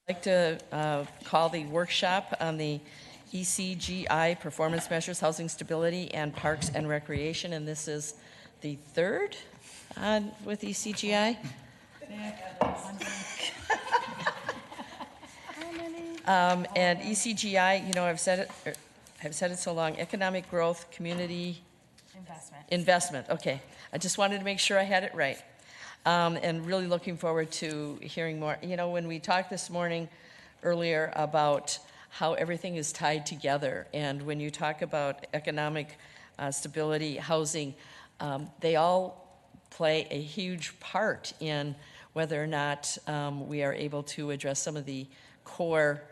I'd like to call the workshop on the ECGI performance measures, housing stability, and parks and recreation, and this is the third with ECGI. And ECGI, you know, I've said it so long. Economic growth, community investment. Okay, I just wanted to make sure I had it right. And really looking forward to hearing more. You know, when we talked this morning earlier about how everything is tied together, and when you talk about economic stability, housing, they all play a huge part in whether or not we are able to address some of the core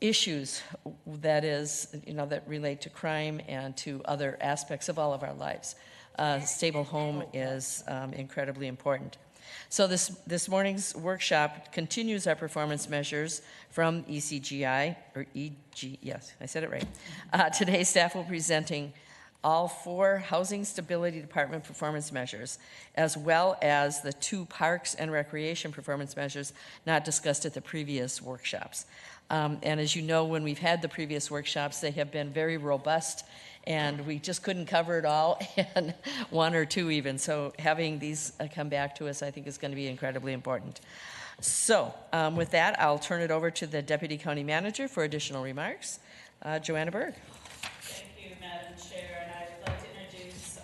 issues that relate to crime and to other aspects of all of our lives. Stable home is incredibly important. So this morning's workshop continues our performance measures from ECGI, or EG, yes, I said it right. Today, staff will be presenting all 4 Housing Stability Department performance measures, as well as the 2 Parks and Recreation performance measures not discussed at the previous workshops. And as you know, when we've had the previous workshops, they have been very robust, and we just couldn't cover it all in 1 or 2 even. So having these come back to us, I think, is going to be incredibly important. So with that, I'll turn it over to the Deputy County Manager for additional remarks, Joanna Berg. Thank you, Madam Chair, and I'd like to introduce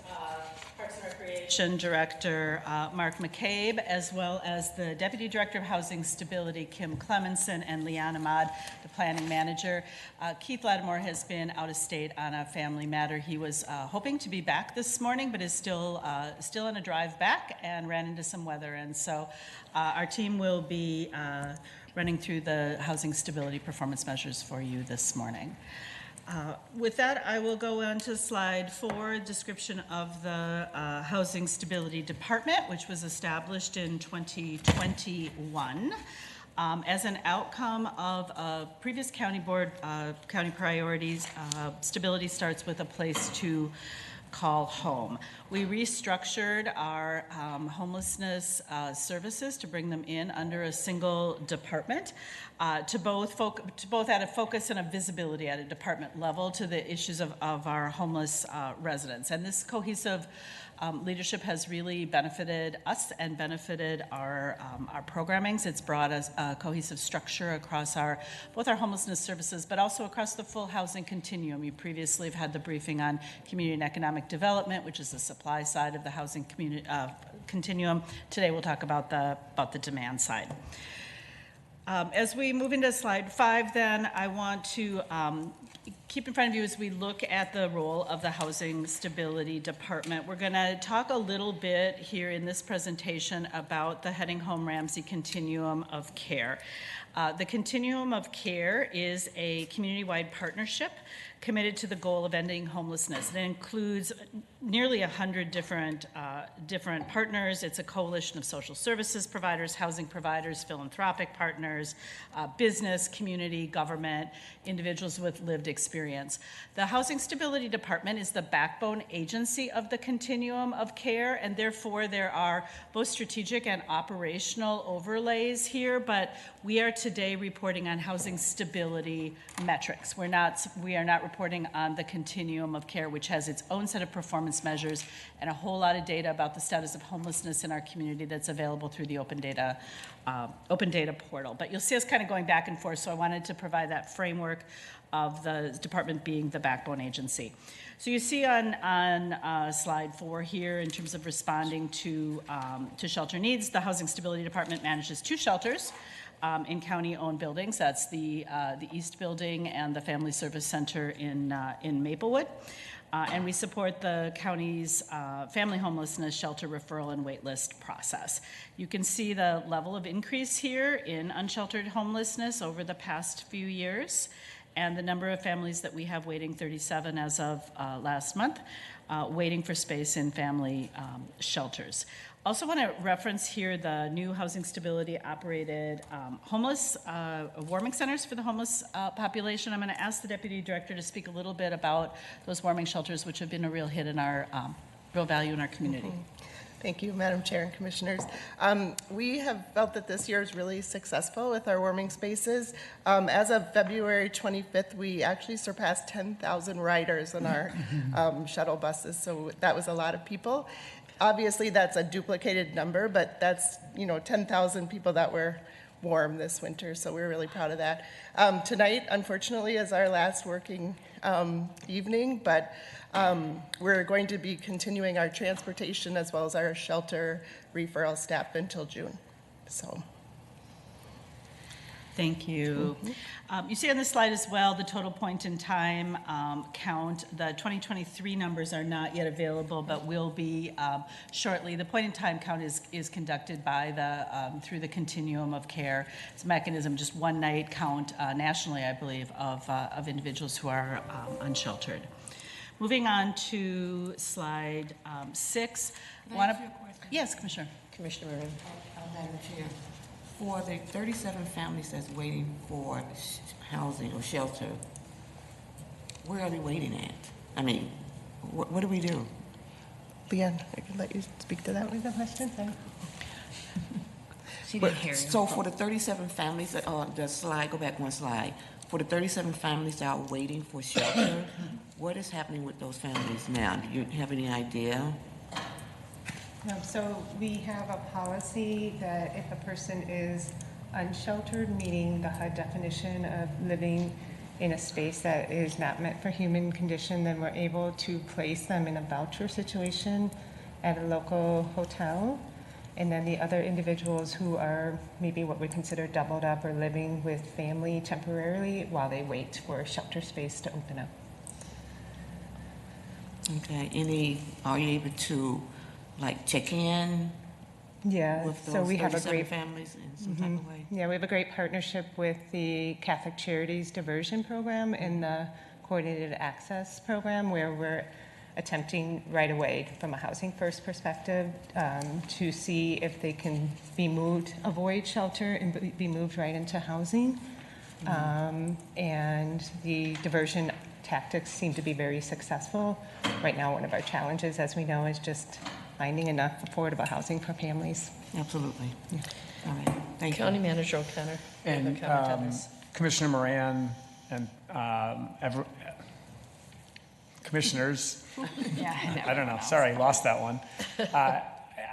Parks and Recreation Director Mark McCabe, as well as the Deputy Director of Housing Stability, Kim Clemenson, and Leanne Ahmad, the Planning Manager. Keith Lattimore has been out of state on a family matter. He was hoping to be back this morning, but is still on a drive back and ran into some weather. And so our team will be running through the housing stability performance measures for you this morning. With that, I will go on to slide 4, description of the Housing Stability Department, which was established in 2021. As an outcome of a previous county board, county priorities, stability starts with a place to call home. We restructured our homelessness services to bring them in under a single department to both add a focus and a visibility at a department level to the issues of our homeless residents. And this cohesive leadership has really benefited us and benefited our programmings. It's brought us a cohesive structure across both our homelessness services, but also across the full housing continuum. You previously have had the briefing on community and economic development, which is the supply side of the housing continuum. Today we'll talk about the demand side. As we move into slide 5, then, I want to keep in front of you as we look at the role of the Housing Stability Department. We're going to talk a little bit here in this presentation about the Heading Home Ramsey Continuum of Care. The Continuum of Care is a community-wide partnership committed to the goal of ending homelessness. It includes nearly 100 different partners. It's a coalition of social services providers, housing providers, philanthropic partners, business, community, government, individuals with lived experience. The Housing Stability Department is the backbone agency of the Continuum of Care, and therefore there are both strategic and operational overlays here, but we are today reporting on housing stability metrics. We are not reporting on the Continuum of Care, which has its own set of performance measures and a whole lot of data about the status of homelessness in our community that's available through the open data portal. But you'll see us kind of going back and forth, so I wanted to provide that framework of the department being the backbone agency. So you see on slide 4 here, in terms of responding to shelter needs, the Housing Stability Department manages 2 shelters in county-owned buildings. That's the East Building and the Family Service Center in Maplewood. And we support the county's family homelessness shelter referral and waitlist process. You can see the level of increase here in unsheltered homelessness over the past few years, and the number of families that we have waiting, 37 as of last month, waiting for space in family shelters. Also want to reference here the new housing stability operated homeless warming centers for the homeless population. I'm going to ask the Deputy Director to speak a little bit about those warming shelters, which have been a real hit in our real value in our community. Thank you, Madam Chair and Commissioners. We have felt that this year is really successful with our warming spaces. As of February 25th, we actually surpassed 10,000 riders on our shuttle buses, so that was a lot of people. Obviously, that's a duplicated number, but that's 10,000 people that were warm this winter, so we're really proud of that. Tonight, unfortunately, is our last working evening, but we're going to be continuing our transportation as well as our shelter referral staff until June. So, Thank you. You see on this slide as well the total point in time count. The 2023 numbers are not yet available, but will be shortly. The point in time count is conducted by the through the continuum of care. It's a mechanism, just one night count nationally, I believe, of individuals who are unsheltered. Moving on to slide 6. Can I ask you a question? Yes, Commissioner. Commissioner Marin. Madam Chair, for the 37 families that's waiting for housing or shelter, where are they waiting at? I mean, what do we do? Leanne, I can let you speak to that one. The question. She didn't hear you. So for the 37 families that are the slide, go back one slide. For the 37 families that are waiting for shelter, what is happening with those families now? Do you have any idea? So we have a policy that if a person is unsheltered, meaning the HUD definition of living in a space that is not meant for human condition, then we're able to place them in a voucher situation at a local hotel. And then the other individuals who are maybe what we consider doubled up or living with family temporarily while they wait for a shelter space to open up. Okay, are you able to check in Yeah, with those so we have a 37 great families in some type of way? Yeah, we have a great partnership with the Catholic Charities Diversion Program and the Coordinated Access Program, where we're attempting right away from a housing first perspective to see if they can be moved, avoid shelter and be moved right into housing. And the diversion tactics seem to be very successful. Right now, one of our challenges, as we know, is just finding enough affordable housing for families. Absolutely. Yeah. All right, thank you. County Manager O'Connor. you have a comment on this? Commissioner Moran and commissioners, I don't know, sorry, lost that one.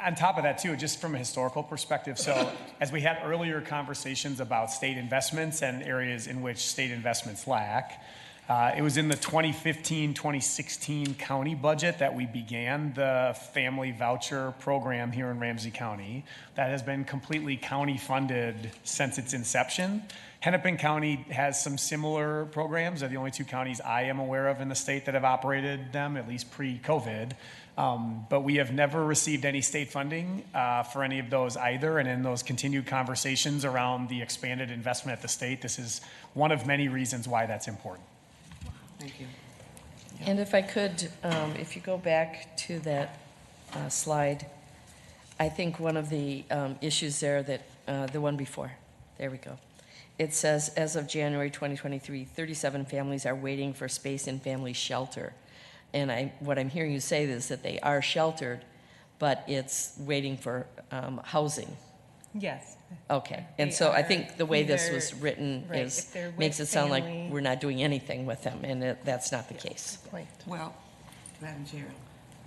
On top of that too, just from a historical perspective, so as we had earlier conversations about state investments and areas in which state investments lack, it was in the 2015-2016 county budget that we began the family voucher program here in Ramsey County that has been completely county funded since its inception. Hennepin County has some similar programs. They're the only two counties I am aware of in the state that have operated them, at least pre-COVID. But we have never received any state funding for any of those either. And in those continued conversations around the expanded investment at the state, this is one of many reasons why that's important. Thank you. And if I could, if you go back to that slide, I think one of the issues there that, the one before, there we go. It says, as of January 2023, 37 families are waiting for space in family shelter. And what I'm hearing you say is that they are sheltered, but it's waiting for housing. Yes. Okay, and so I think the way this was written right, is, if they're with makes it sound like family. we're not doing anything with them, and that's not the case. Point. Well, Madam Chair,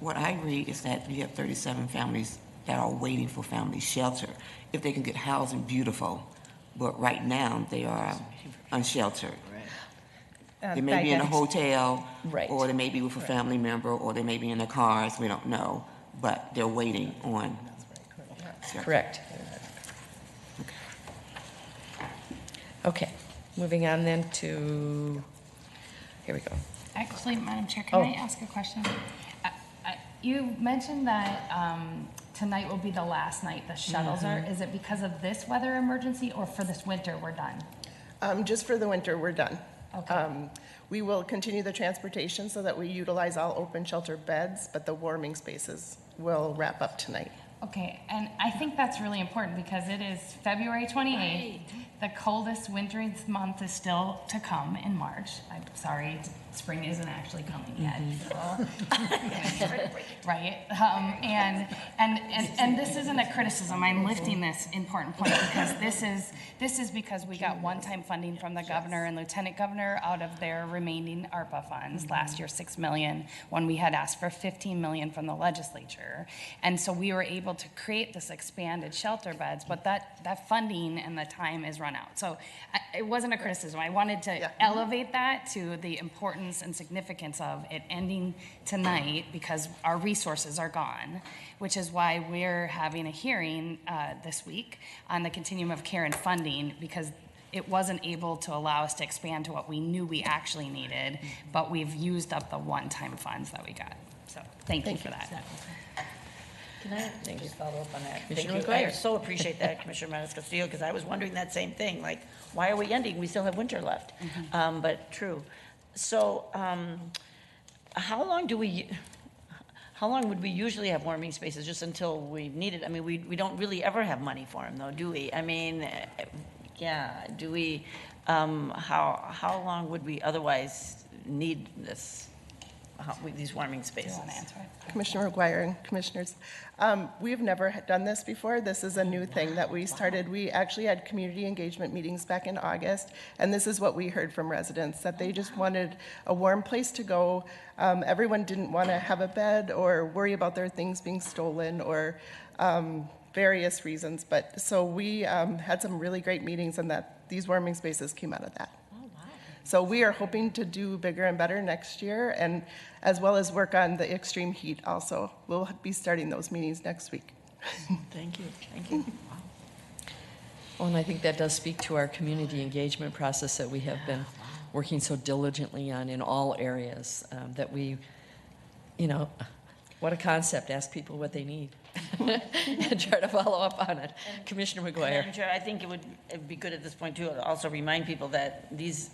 what I read is that you have 37 families that are waiting for family shelter. If they can get housing, beautiful, but right now they are unsheltered. They may be in a hotel, Right. or they may be with a family member, or they may be in their cars, we don't know, but they're waiting on shelter. Correct. Okay, moving on then to, here we go. Actually, Madam Chair, can Oh. I ask a question? You mentioned that tonight will be the last night the shuttles are. Is it because of this weather emergency or for this winter we're done? Just for the winter, we're done. Okay. We will continue the transportation so that we utilize all open shelter beds, but the warming spaces will wrap up tonight. Okay, and I think that's really important because it is February 28th. the coldest winter's month is still to come in March. I'm sorry, spring isn't actually coming yet. So, right? And this isn't a criticism. I'm lifting this important point because this is because we got one-time funding from the governor and lieutenant governor out of their remaining ARPA funds. Last year, $6 million, when we had asked for $15 million from the legislature. And so we were able to create this expanded shelter beds, but that funding and the time is run out. So it wasn't a criticism. I wanted to elevate that to the importance and significance of it ending tonight because our resources are gone, which is why we're having a hearing this week on the continuum of care and funding, because it wasn't able to allow us to expand to what we knew we actually needed, but we've used up the one-time funds that we got. So thank you for that. Can I just follow up on that? Commissioner Thank you. I McGuire. so appreciate that, Commissioner Manis-Castillo, because I was wondering that same thing. Like, why are we ending? We still have winter left. But true. So, how long would we usually have warming spaces? Just until we need it? I mean, we don't really ever have money for them, though, do we? I mean, yeah. Do we? How long would we otherwise need this? These warming spaces. Do you want to answer it? Commissioner McGuire and commissioners, we've never done this before. This is a new thing that we started. We actually had community engagement meetings back in August, and this is what we heard from residents, that they just wanted a warm place to go. Everyone didn't want to have a bed or worry about their things being stolen or various reasons. But so we had some really great meetings, and that these warming spaces came out of that. So we are hoping to do bigger and better next year, and as well as work on the extreme heat also. We'll be starting those meetings next week. Thank you. Thank you. Well, and I think that does speak to our community engagement process that we have been working so diligently on in all areas, that we, what a concept, ask people what they need and try to follow up on it. Commissioner McGuire. Madam Chair, I think it'd be good at this point, too, to also remind people that these,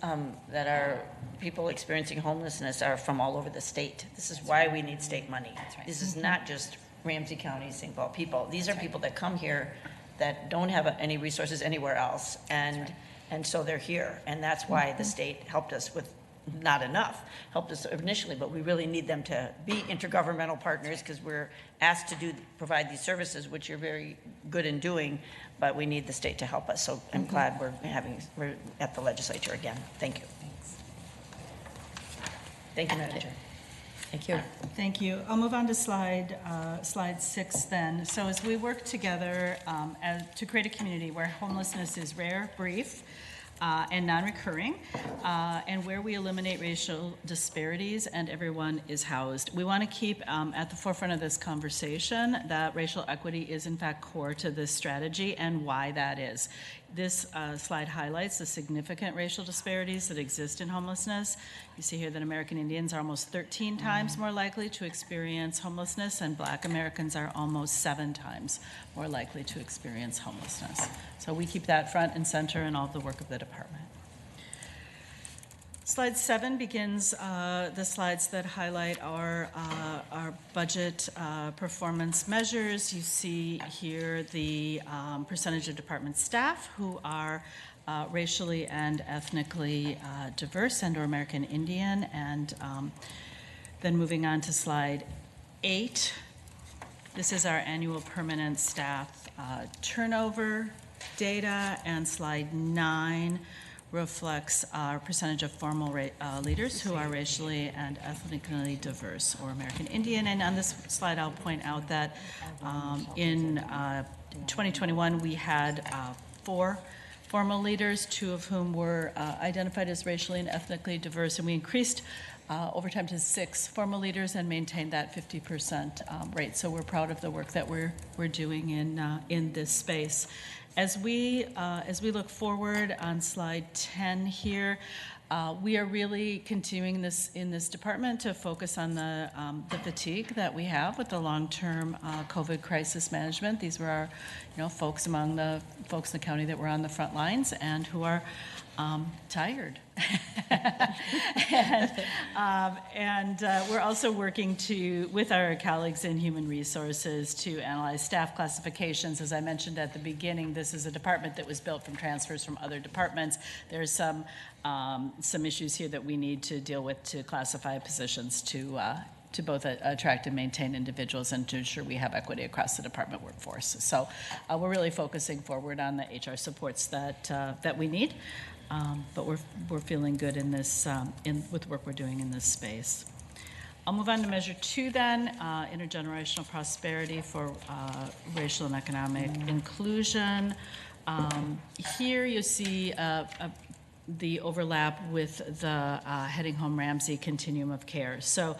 that are people experiencing homelessness are from all over the state. This is why we need state money. This is not just Ramsey County, St. Paul people. These are people that come here that don't have any resources anywhere else, and so they're here. And that's why the state helped us with, not enough, helped us initially, but we really need them to be intergovernmental partners because we're asked to provide these services, which you're very good in doing, but we need the state to help us. So I'm glad we're at the legislature again. Thank you. Thank you, Madam Chair. Thank you. Thank you. I'll move on to slide 6 then. So as we work together to create a community where homelessness is rare, brief, and non-recurring, and where we eliminate racial disparities and everyone is housed. We want to keep at the forefront of this conversation that racial equity is in fact core to this strategy and why that is. This slide highlights the significant racial disparities that exist in homelessness. You see here that American Indians are almost 13 times more likely to experience homelessness, and Black Americans are almost 7 times more likely to experience homelessness. So we keep that front and center in all of the work of the department. Slide 7 begins the slides that highlight our budget performance measures. You see here the percentage of department staff who are racially and ethnically diverse and or American Indian. And then moving on to slide 8, this is our annual permanent staff turnover data, and slide 9 reflects our percentage of formal leaders who are racially and ethnically diverse or American Indian. And on this slide, I'll point out that in 2021, we had 4 formal leaders, 2 of whom were identified as racially and ethnically diverse, and we increased over time to 6 formal leaders and maintained that 50% rate. So we're proud of the work that we're doing in this space. As we look forward on slide 10 here, we are really continuing this in this department to focus on the fatigue that we have with the long-term COVID crisis management. These were our, folks among the folks in the county that were on the front lines and who are tired. and we're also working with our colleagues in human resources to analyze staff classifications. As I mentioned at the beginning, this is a department that was built from transfers from other departments. There's some issues here that we need to deal with to classify positions to both attract and maintain individuals and to ensure we have equity across the department workforce. So we're really focusing forward on the HR supports that we need. But we're feeling good in this with the work we're doing in this space. I'll move on to measure 2 then, intergenerational prosperity for racial and economic inclusion. Here you see the overlap with the Heading Home Ramsey continuum of care. So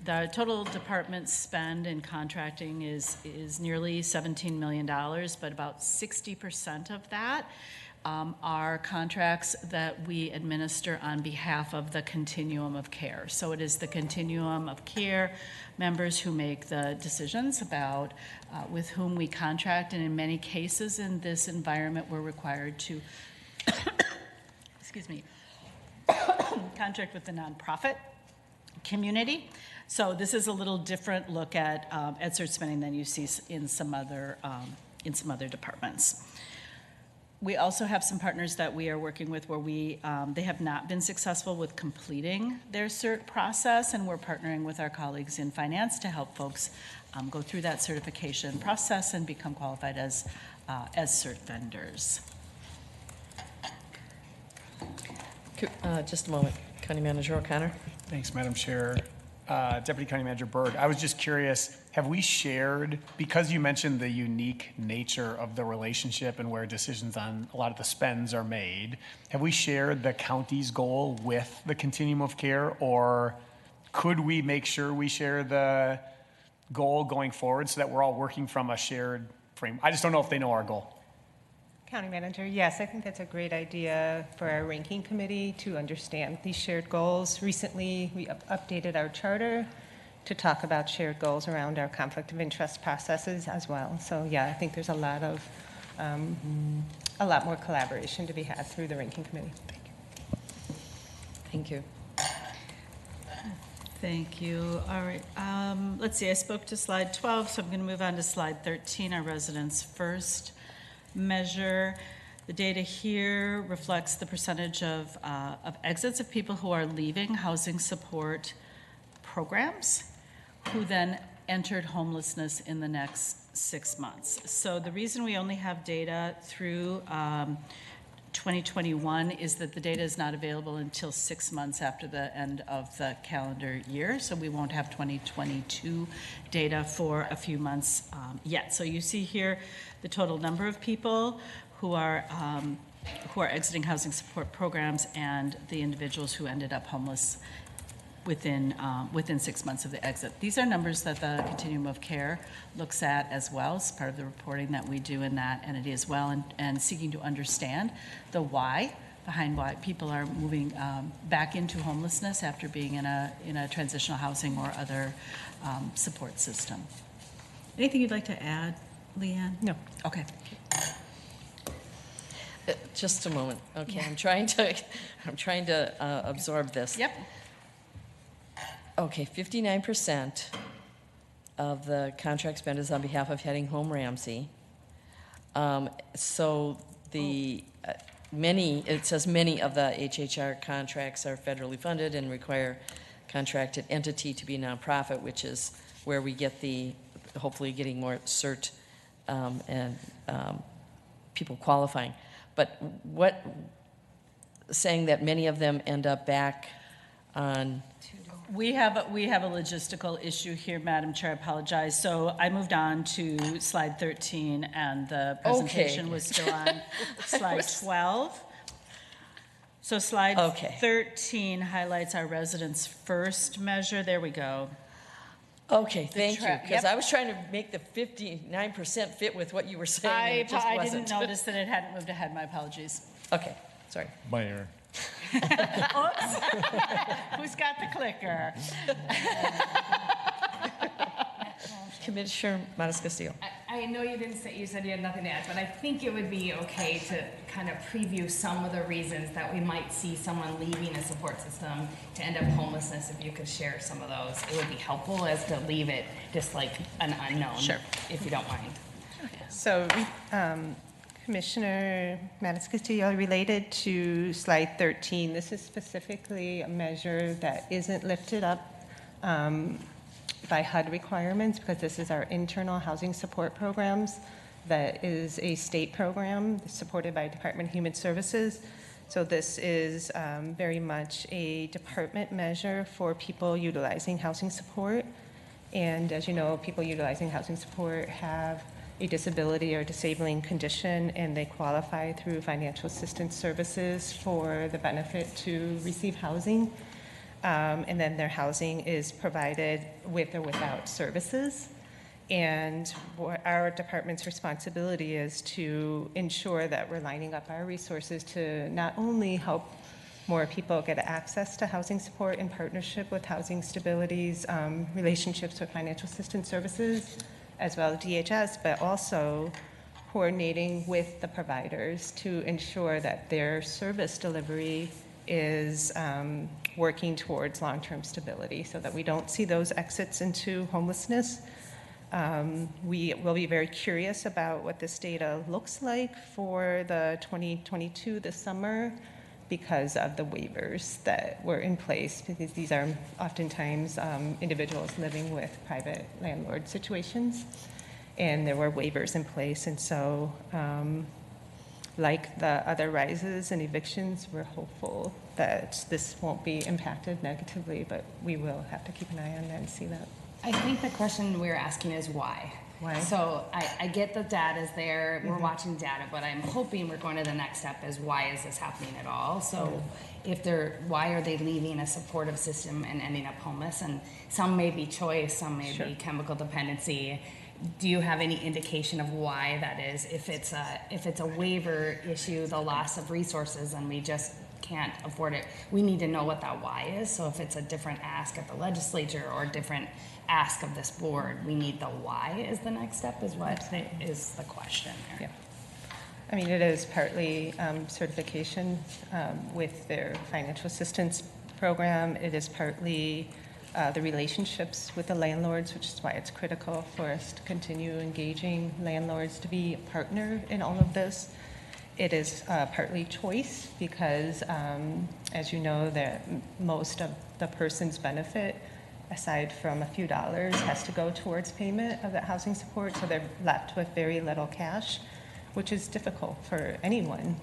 the total department spend in contracting is nearly $17 million, but about 60% of that are contracts that we administer on behalf of the continuum of care. So it is the continuum of care members who make the decisions about with whom we contract, and in many cases in this environment we're required to excuse me, contract with the nonprofit community. So this is a little different look at cert spending than you see in some other departments. We also have some partners that we are working with where they have not been successful with completing their cert process, and we're partnering with our colleagues in finance to help folks go through that certification process and become qualified as cert vendors. Just a moment. County Manager O'Connor. Thanks, Madam Chair. Deputy County Manager Berg, I was just curious, have we shared, because you mentioned the unique nature of the relationship and where decisions on a lot of the spends are made, have we shared the county's goal with the continuum of care, or could we make sure we share the goal going forward so that we're all working from a shared frame? I just don't know if they know our goal. County Manager, yes, I think that's a great idea for our ranking committee to understand these shared goals. Recently, we updated our charter to talk about shared goals around our conflict of interest processes as well. So yeah, I think there's a lot more collaboration to be had through the ranking committee. Thank you. Thank you. All right. Let's see. I spoke to slide 12, so I'm going to move on to slide 13, our residents first measure. The data here reflects the percentage of exits of people who are leaving housing support programs, who then entered homelessness in the next 6 months. So the reason we only have data through 2021 is that the data is not available until 6 months after the end of the calendar year. So we won't have 2022 data for a few months yet. So you see here the total number of people who are exiting housing support programs and the individuals who ended up homeless within 6 months of the exit. These are numbers that the continuum of care looks at as well as part of the reporting that we do in that entity as well, and seeking to understand the why behind why people are moving back into homelessness after being in a transitional housing or other support system. Anything you'd like to add, Leanne? No. Okay. Just a moment. Okay, yeah. I'm trying to absorb this. Yep. Okay, 59% of the contract spend is on behalf of Heading Home Ramsey. So it says many of the HHR contracts are federally funded and require contracted entity to be nonprofit, which is where we get hopefully getting more cert and people qualifying. But saying that many of them end up back on. We have a logistical issue here, Madam Chair. I apologize. So I moved on to slide 13, and the presentation was still on slide 12. So slide 13 highlights our residents first measure. There we go. Okay, thank you. Because I was trying to make the 59% fit with what you were saying. And it just wasn't. I didn't notice that it hadn't moved ahead. My apologies. Okay, sorry. My error. Oops. Who's got the clicker? Commissioner Matas Castillo. I I know you didn't say, you said you had nothing to add, but I think it would be okay to kind of preview some of the reasons that we might see someone leaving a support system to end up homelessness. If you could share some of those, it would be helpful as to leave it just like an unknown. Sure. If you don't mind. So, Commissioner Manis-Castillo, related to slide 13, this is specifically a measure that isn't lifted up by HUD requirements, because this is our internal housing support programs. That is a state program supported by Department of Human Services. So this is very much a department measure for people utilizing housing support. And as you know, people utilizing housing support have a disability or disabling condition, and they qualify through financial assistance services for the benefit to receive housing. And then their housing is provided with or without services. And what our department's responsibility is to ensure that we're lining up our resources to not only help more people get access to housing support in partnership with Housing Stability's relationships with financial assistance services, as well as DHS, but also coordinating with the providers to ensure that their service delivery is working towards long-term stability so that we don't see those exits into homelessness. We will be very curious about what this data looks like for the 2022 this summer because of the waivers that were in place, because these are oftentimes individuals living with private landlord situations, and there were waivers in place. And so like the other rises and evictions, we're hopeful that this won't be impacted negatively, but we will have to keep an eye on that and see that. I think the question we're asking is why. Why? So I get the data's there, we're watching data, but I'm hoping we're going to the next step is why is this happening at all? So why are they leaving a supportive system and ending up homeless? And some may be choice, some may be chemical dependency. Do you have any indication of why that is? If it's a waiver issue, the loss of resources, and we just can't afford it, we need to know what that why is. So if it's a different ask at the legislature or a different ask of this board, we need the why is the next step is what is the question there. Yeah. I mean, it is partly certification with their financial assistance program. It is partly the relationships with the landlords, which is why it's critical for us to continue engaging landlords to be a partner in all of this. It is partly choice because, as you know, that most of the person's benefit, aside from a few dollars, has to go towards payment of that housing support, so they're left with very little cash, which is difficult for anyone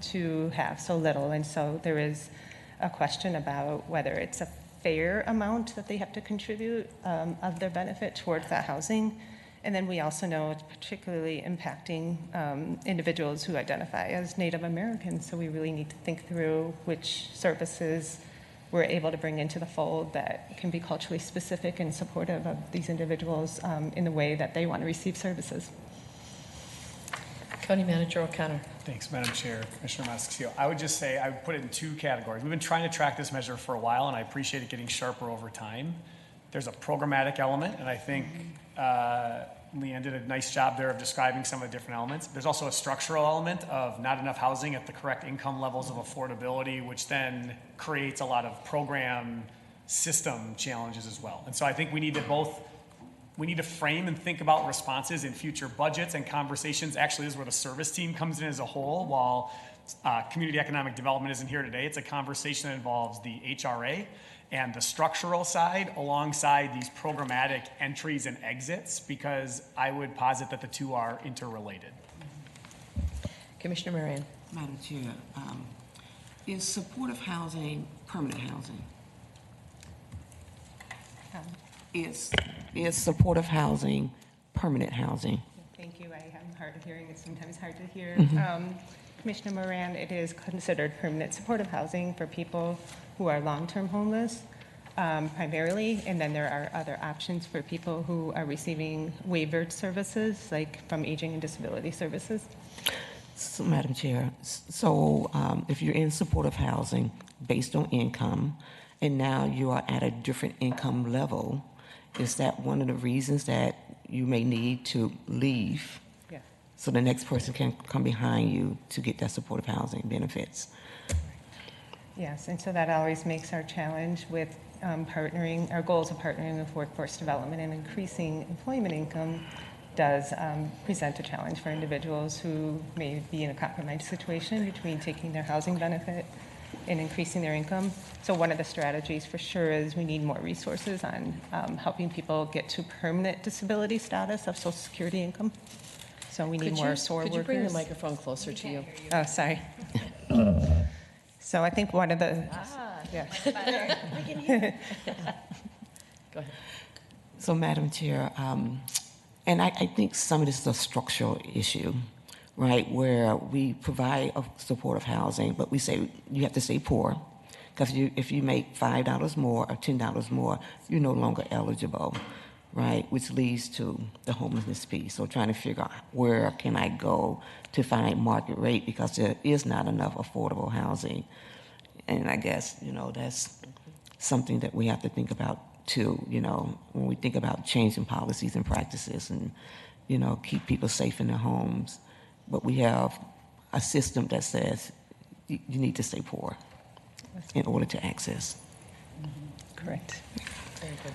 to have so little. And so there is a question about whether it's a fair amount that they have to contribute of their benefit towards that housing. And then we also know it's particularly impacting individuals who identify as Native Americans, so we really need to think through which services we're able to bring into the fold that can be culturally specific and supportive of these individuals in the way that they want to receive services. County Manager O'Connor. Thanks, Madam Chair, Commissioner Manis-Castillo. I would just say I would put it in two categories. We've been trying to track this measure for a while, and I appreciate it getting sharper over time. There's a programmatic element, and I think Leanne did a nice job there of describing some of the different elements. There's also a structural element of not enough housing at the correct income levels of affordability, which then creates a lot of program system challenges as well. And so I think we need to frame and think about responses in future budgets and conversations. Actually, this is where the service team comes in as a whole. While community economic development isn't here today, it's a conversation that involves the HRA and the structural side alongside these programmatic entries and exits, because I would posit that the two are interrelated. Commissioner Marion. Madam Chair, is supportive housing permanent housing? Is supportive housing permanent housing? Thank you. I am hard of hearing. It's sometimes hard to hear. Commissioner Moran, it is considered permanent supportive housing for people who are long-term homeless primarily, and then there are other options for people who are receiving waivered services, like from aging and disability services. So, Madam Chair, so if you're in supportive housing based on income, and now you are at a different income level, is that one of the reasons that you may need to leave Yeah. so the next person can come behind you to get that supportive housing benefits. Yes, and so that always makes our challenge with partnering, our goals of partnering with workforce development and increasing employment income does present a challenge for individuals who may be in a compromised situation between taking their housing benefit and increasing their income. So one of the strategies for sure is we need more resources on helping people get to permanent disability status of Social Security income. So we need more SOAR workers. Could you bring the microphone closer to you? Oh, sorry. So I think one of the, yeah. Go ahead. So, Madam Chair, and I think some of this is a structural issue, right, where we provide a supportive housing, but we say you have to stay poor, because if you make $5 more or $10 more, you're no longer eligible, right, which leads to the homelessness piece. So trying to figure out where can I go to find market rate, because there is not enough affordable housing. And I guess, that's something that we have to think about too, when we think about changing policies and practices and, keep people safe in their homes. But we have a system that says you need to stay poor in order to access. Correct. Very good.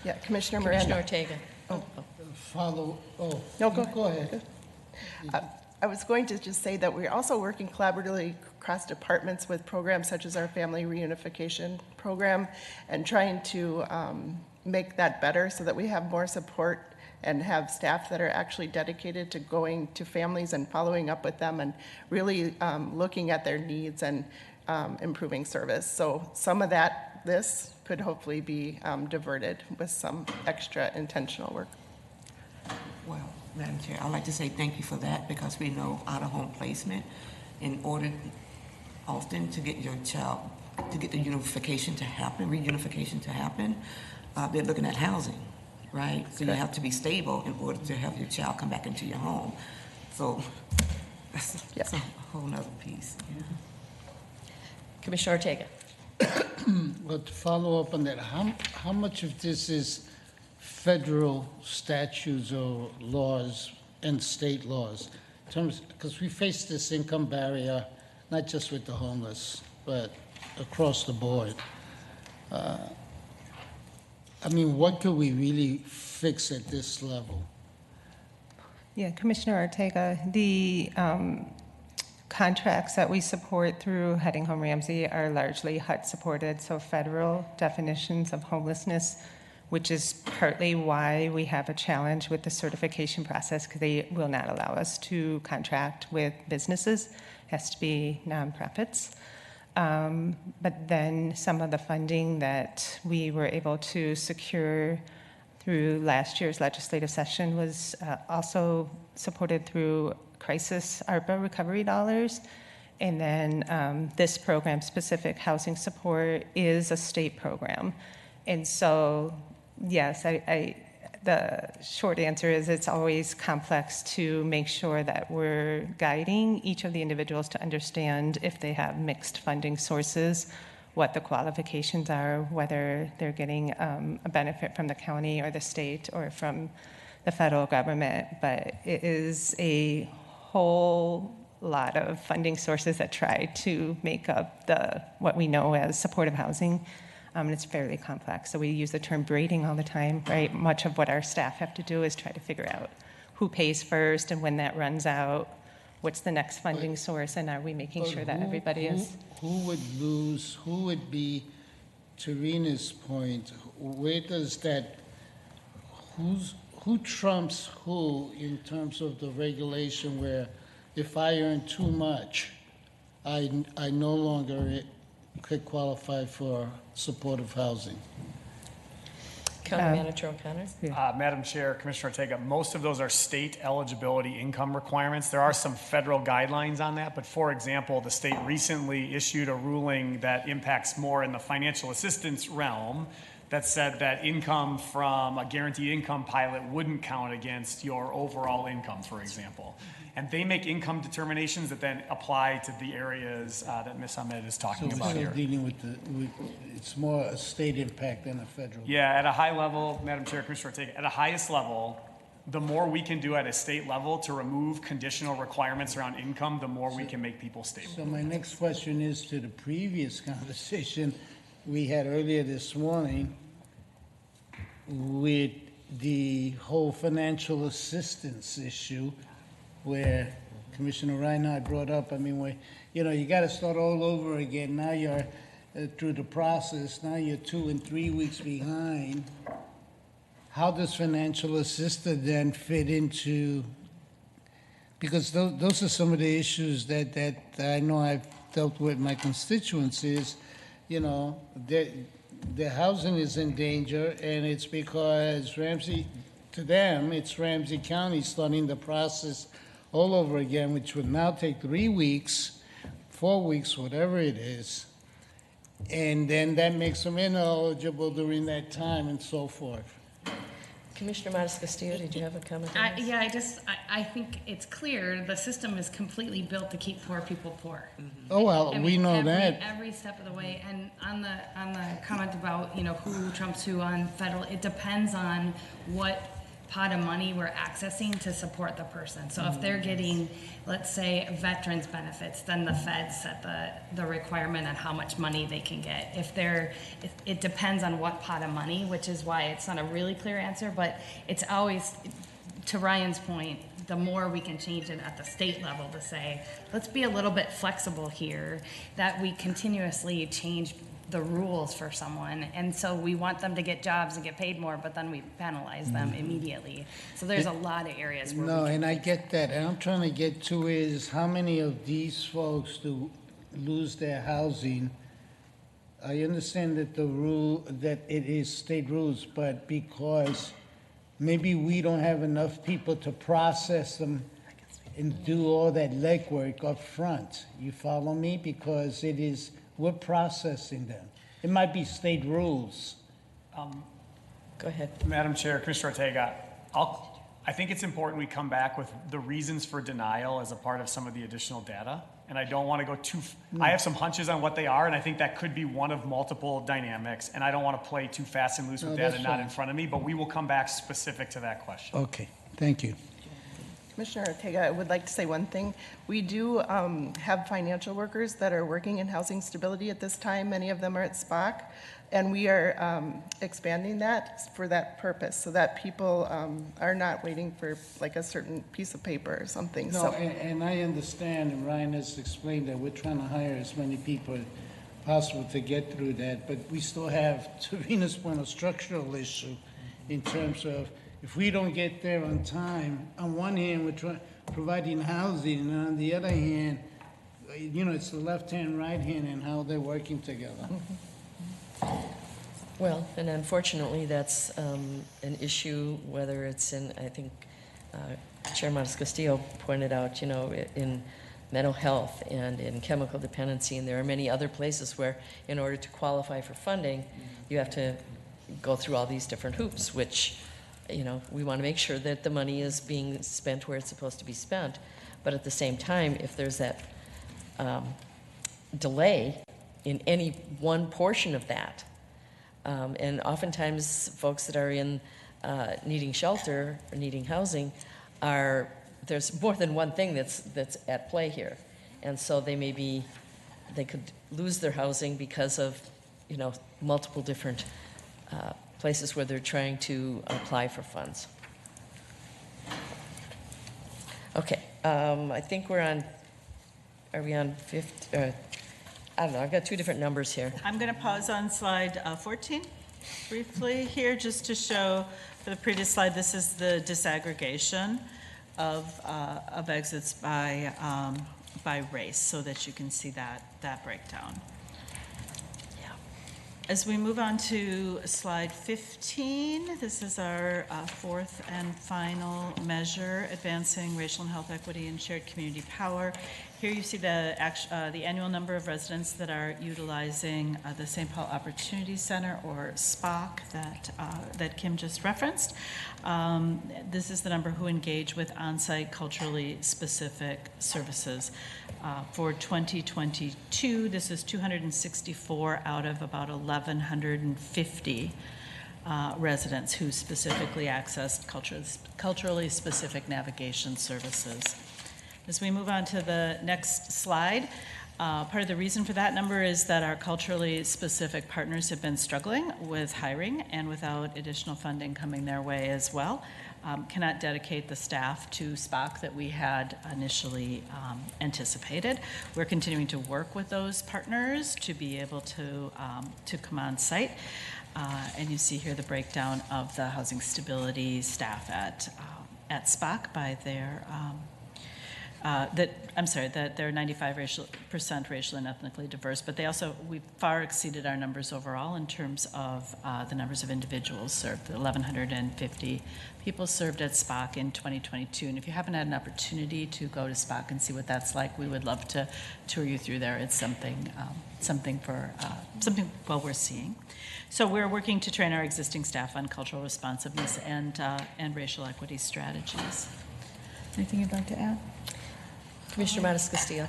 Yeah, Commissioner Commissioner Miranda. Ortega. No, go ahead. I was going to just say that we're also working collaboratively across departments with programs such as our family reunification program and trying to make that better so that we have more support and have staff that are actually dedicated to going to families and following up with them and really looking at their needs and improving service. So some of this could hopefully be diverted with some extra intentional work. Well, Madam Chair, I'd like to say thank you for that, because we know out-of-home placement, in order often to get your child, to get the reunification to happen, they're looking at housing, right? So you have to be stable in order to have your child come back into your home. So that's a whole nother piece. Yeah. Commissioner Ortega. But to follow up on that, how much of this is federal statutes or laws and state laws? In terms, because we face this income barrier, not just with the homeless, but across the board. What could we really fix at this level? Yeah, Commissioner Ortega, the contracts that we support through Heading Home Ramsey are largely HUD supported, so federal definitions of homelessness, which is partly why we have a challenge with the certification process, because they will not allow us to contract with businesses. It has to be nonprofits. But then some of the funding that we were able to secure through last year's legislative session was also supported through crisis ARPA recovery dollars. And then this program, specific housing support, is a state program. And so, yes, the short answer is it's always complex to make sure that we're guiding each of the individuals to understand if they have mixed funding sources, what the qualifications are, whether they're getting a benefit from the county or the state or from the federal government. But it is a whole lot of funding sources that try to make up what we know as supportive housing. And it's fairly complex. So we use the term braiding all the time, right? Much of what our staff have to do is try to figure out who pays first and when that runs out, what's the next funding source, and are we making sure that everybody is? Who would lose? Who would be, to Rena's point, where does that, who trumps who in terms of the regulation where if I earn too much, I no longer could qualify for supportive housing? County Manager O'Connor. Madam Chair, Commissioner Ortega, most of those are state eligibility income requirements. There are some federal guidelines on that, but for example, the state recently issued a ruling that impacts more in the financial assistance realm that said that income from a guaranteed income pilot wouldn't count against your overall income, for example. And they make income determinations that then apply to the areas that Ms. Ahmed is talking So about we're here. still dealing with it's more a state impact than a federal. Yeah, at a high level, Madam Chair, Commissioner Ortega, at a highest level, the more we can do at a state level to remove conditional requirements around income, the more we can make people stable. So my next question is to the previous conversation we had earlier this morning with the whole financial assistance issue where Commissioner Reinhardt brought up, I mean, where, you got to start all over again. Now you're through the process, now you're 2 and 3 weeks behind. How does financial assistance then fit into, because those are some of the issues that I know I've dealt with my constituents is, the housing is in danger, and it's because to them, it's Ramsey County starting the process all over again, which would now take 3 weeks, 4 weeks, whatever it is. And then that makes them ineligible during that time and so forth. Commissioner Matas Castillo, did you have a comment on this? Yeah, I think it's clear the system is completely built to keep poor people poor. Oh, well, I we mean, know that. every step of the way. And on the comment about who trumps who on federal, it depends on what pot of money we're accessing to support the person. So if they're getting, let's say, veterans benefits, then the feds set the requirement on how much money they can get. It depends on what pot of money, which is why it's not a really clear answer, but it's always, to Ryan's point, the more we can change it at the state level to say, let's be a little bit flexible here, that we continuously change the rules for someone, and so we want them to get jobs and get paid more, but then we penalize them immediately. So there's a lot of areas where No, we can and I get that. And I'm trying to get to is how many of these folks do lose their housing? I understand that that it is state rules, but because maybe we don't have enough people to process them and do all that legwork up front. You follow me? Because we're processing them. It might be state rules. Go ahead. Madam Chair, Commissioner Ortega, I think it's important we come back with the reasons for denial as a part of some of the additional data. And I don't want to go I have some hunches on what they are, and I think that could be one of multiple dynamics. And I don't want to play too fast and loose with data not in front of me, but we will come back specific to that question. Okay, thank you. Commissioner Ortega, I would like to say one thing. We do have financial workers that are working in housing stability at this time. Many of them are at SPOC, and we are expanding that for that purpose, so that people are not waiting for like a certain piece of paper or something. No, and I understand, and Ryan has explained that we're trying to hire as many people as possible to get through that, but we still have, to Rena's point, a structural issue in terms of if we don't get there on time, on one hand, we're providing housing, and on the other hand, it's the left hand, right hand, and how they're working together. Well, and unfortunately, that's an issue, whether it's I think Chair Matas Castillo pointed out, in mental health and in chemical dependency, and there are many other places where, in order to qualify for funding, you have to go through all these different hoops, which we want to make sure that the money is being spent where it's supposed to be spent. But at the same time, if there's that delay in any one portion of that, and oftentimes folks that are in needing shelter or needing housing there's more than one thing that's at play here. And so they could lose their housing because of, multiple different places where they're trying to apply for funds. Okay, I think are we on 50? I don't know, I've got two different numbers here. I'm going to pause on slide 14 briefly here, just to show for the previous slide, this is the disaggregation of exits by race, so that you can see that breakdown. As we move on to slide 15, this is our fourth and final measure, advancing racial and health equity and shared community power. Here you see the annual number of residents that are utilizing the St. Paul Opportunity Center, or SPOC, that Kim just referenced. This is the number who engage with on-site culturally specific services. For 2022, this is 264 out of about 1,150 residents who specifically accessed culturally specific navigation services. As we move on to the next slide, part of the reason for that number is that our culturally specific partners have been struggling with hiring, and without additional funding coming their way as well, cannot dedicate the staff to SPOC that we had initially anticipated. We're continuing to work with those partners to be able to come on site. And you see here the breakdown of the housing stability staff at SPOC by their that they're 95% racially and ethnically diverse, but we far exceeded our numbers overall in terms of the numbers of individuals served. 1,150 people served at SPOC in 2022, and if you haven't had an opportunity to go to SPOC and see what that's like, we would love to tour you through there. It's something well worth seeing. So we're working to train our existing staff on cultural responsiveness and racial equity strategies. Anything you'd like to add? Commissioner Matis Castillo.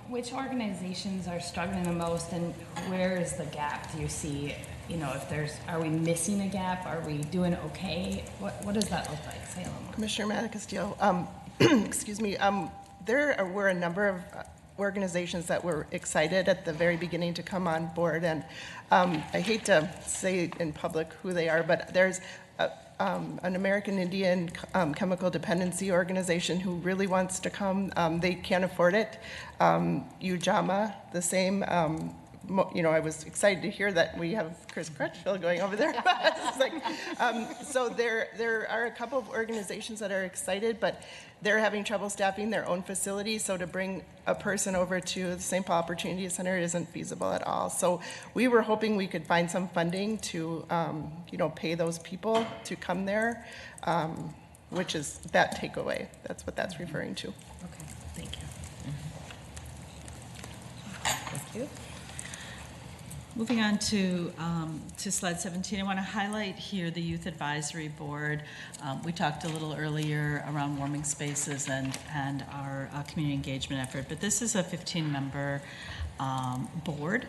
Which organizations are struggling the most, and where is the gap? Do you see, are we missing a gap? Are we doing okay? What does that look like? Say a little more. Commissioner Matis Castillo, excuse me, there were a number of organizations that were excited at the very beginning to come on board, and I hate to say in public who they are, but there's an American Indian chemical dependency organization who really wants to come. They can't afford it. UJAMA, the same. I was excited to hear that we have Chris Crutchfield going over there. It's like, so there are a couple of organizations that are excited, but they're having trouble staffing their own facilities. So to bring a person over to the St. Paul Opportunity Center isn't feasible at all. So we were hoping we could find some funding to, pay those people to come there, which is that takeaway. That's what that's referring to. Okay, thank you. Thank you. Moving on to slide 17, I want to highlight here the Youth Advisory Board. We talked a little earlier around warming spaces and our community engagement effort, but this is a 15-member board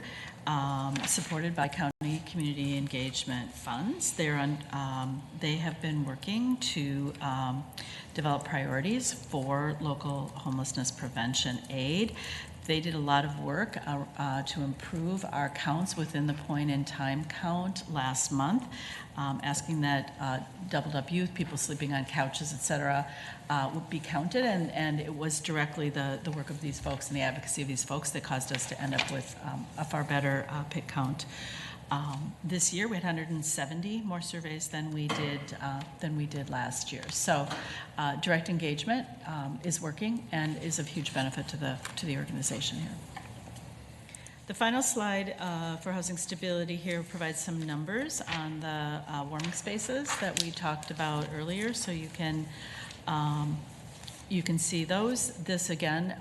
supported by county community engagement funds. They have been working to develop priorities for local homelessness prevention aid. They did a lot of work to improve our counts within the point-in-time count last month, asking that doubled-up youth, people sleeping on couches, et cetera, would be counted, and it was directly the work of these folks and the advocacy of these folks that caused us to end up with a far better PIC count. This year, we had 170 more surveys than we did last year. So, direct engagement is working and is of huge benefit to the organization here. The final slide for housing stability here provides some numbers on the warming spaces that we talked about earlier, so you can see those. This, again,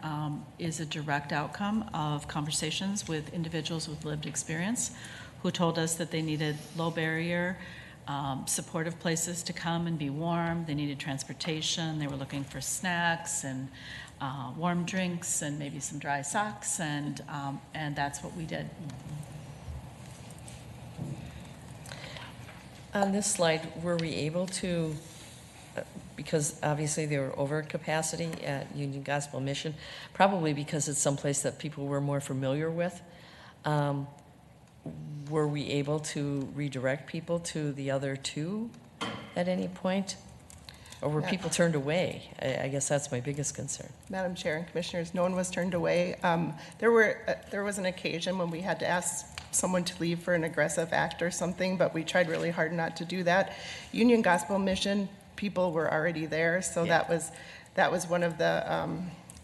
is a direct outcome of conversations with individuals with lived experience who told us that they needed low barrier, supportive places to come and be warm. They needed transportation. They were looking for snacks and warm drinks and maybe some dry socks, and that's what we did. On this slide, were we able to, because obviously they were over capacity at Union Gospel Mission, probably because it's someplace that people were more familiar with, were we able to redirect people to the other two at any point? Or were people turned away? I guess that's my biggest concern. Madam Chair and Commissioners, no one was turned away. There was an occasion when we had to ask someone to leave for an aggressive act or something, but we tried really hard not to do that. Union Gospel Mission, people were already there, so that was one of the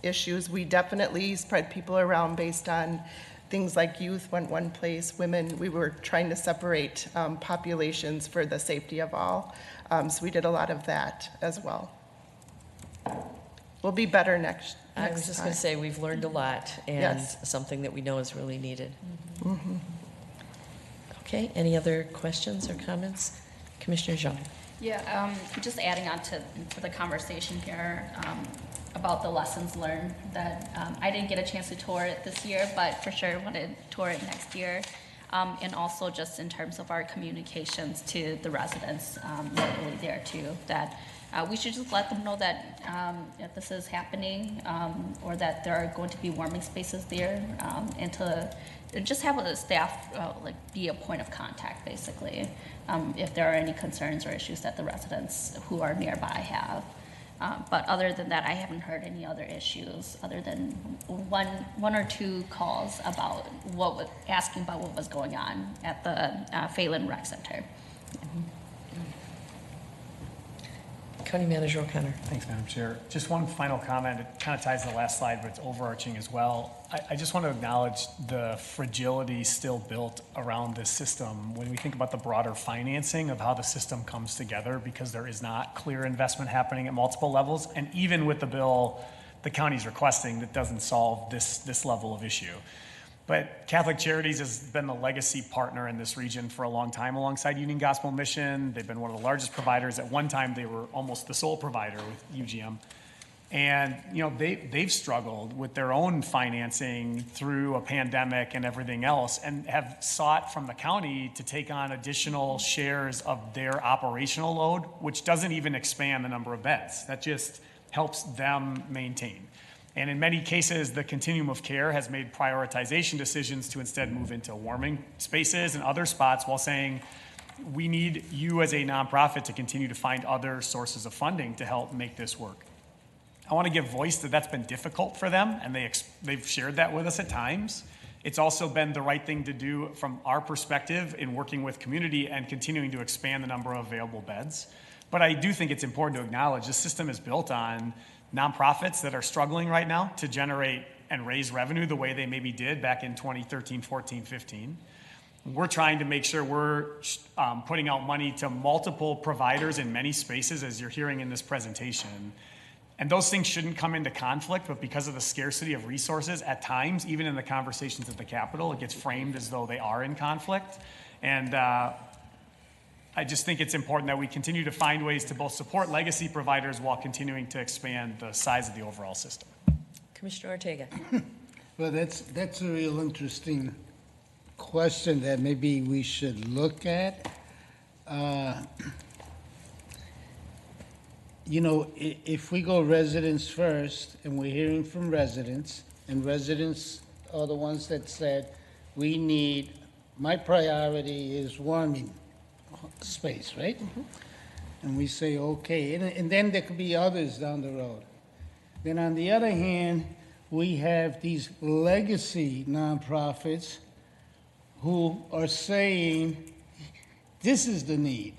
issues. We definitely spread people around based on things like youth went one place, women, we were trying to separate populations for the safety of all. So we did a lot of that as well. We'll be better next I was just going to say, we've learned a lot, and Yes. something that we know is really needed. Mm-hmm. Okay, any other questions or comments? Commissioner Jean. Yeah, just adding on to the conversation here about the lessons learned that I didn't get a chance to tour it this year, but for sure want to tour it next year. and also just in terms of our communications to the residents locally there too, that we should just let them know that if this is happening or that there are going to be warming spaces there, and to just have the staff like be a point of contact basically if there are any concerns or issues that the residents who are nearby have. But other than that, I haven't heard any other issues other than one or two calls about asking about what was going on at the Phelan Rec Center. County Manager O'Connor. Thanks, Madam Chair. Just one final comment. It kind of ties to the last slide, but it's overarching as well. I just want to acknowledge the fragility still built around this system when we think about the broader financing of how the system comes together, because there is not clear investment happening at multiple levels. And even with the bill the county's requesting, that doesn't solve this level of issue. But Catholic Charities has been the legacy partner in this region for a long time alongside Union Gospel Mission. They've been one of the largest providers. At one time, they were almost the sole provider with UGM. And they've struggled with their own financing through a pandemic and everything else, and have sought from the county to take on additional shares of their operational load, which doesn't even expand the number of beds. That just helps them maintain. And in many cases, the continuum of care has made prioritization decisions to instead move into warming spaces and other spots, while saying, we need you as a nonprofit to continue to find other sources of funding to help make this work. I want to give voice that that's been difficult for them, and they've shared that with us at times. It's also been the right thing to do from our perspective in working with community and continuing to expand the number of available beds. But I do think it's important to acknowledge this system is built on nonprofits that are struggling right now to generate and raise revenue the way they maybe did back in 2013, 14, 15. We're trying to make sure we're putting out money to multiple providers in many spaces, as you're hearing in this presentation. And those things shouldn't come into conflict, but because of the scarcity of resources, at times, even in the conversations at the Capitol, it gets framed as though they are in conflict. And I just think it's important that we continue to find ways to both support legacy providers while continuing to expand the size of the overall system. Commissioner Ortega. Well, that's a real interesting question that maybe we should look at. If we go residents first, and we're hearing from residents, and residents are the ones that said, my priority is warming space, right? Mm-hmm. And we say, okay, and then there could be others down the road. Then on the other hand, we have these legacy nonprofits who are saying, this is the need.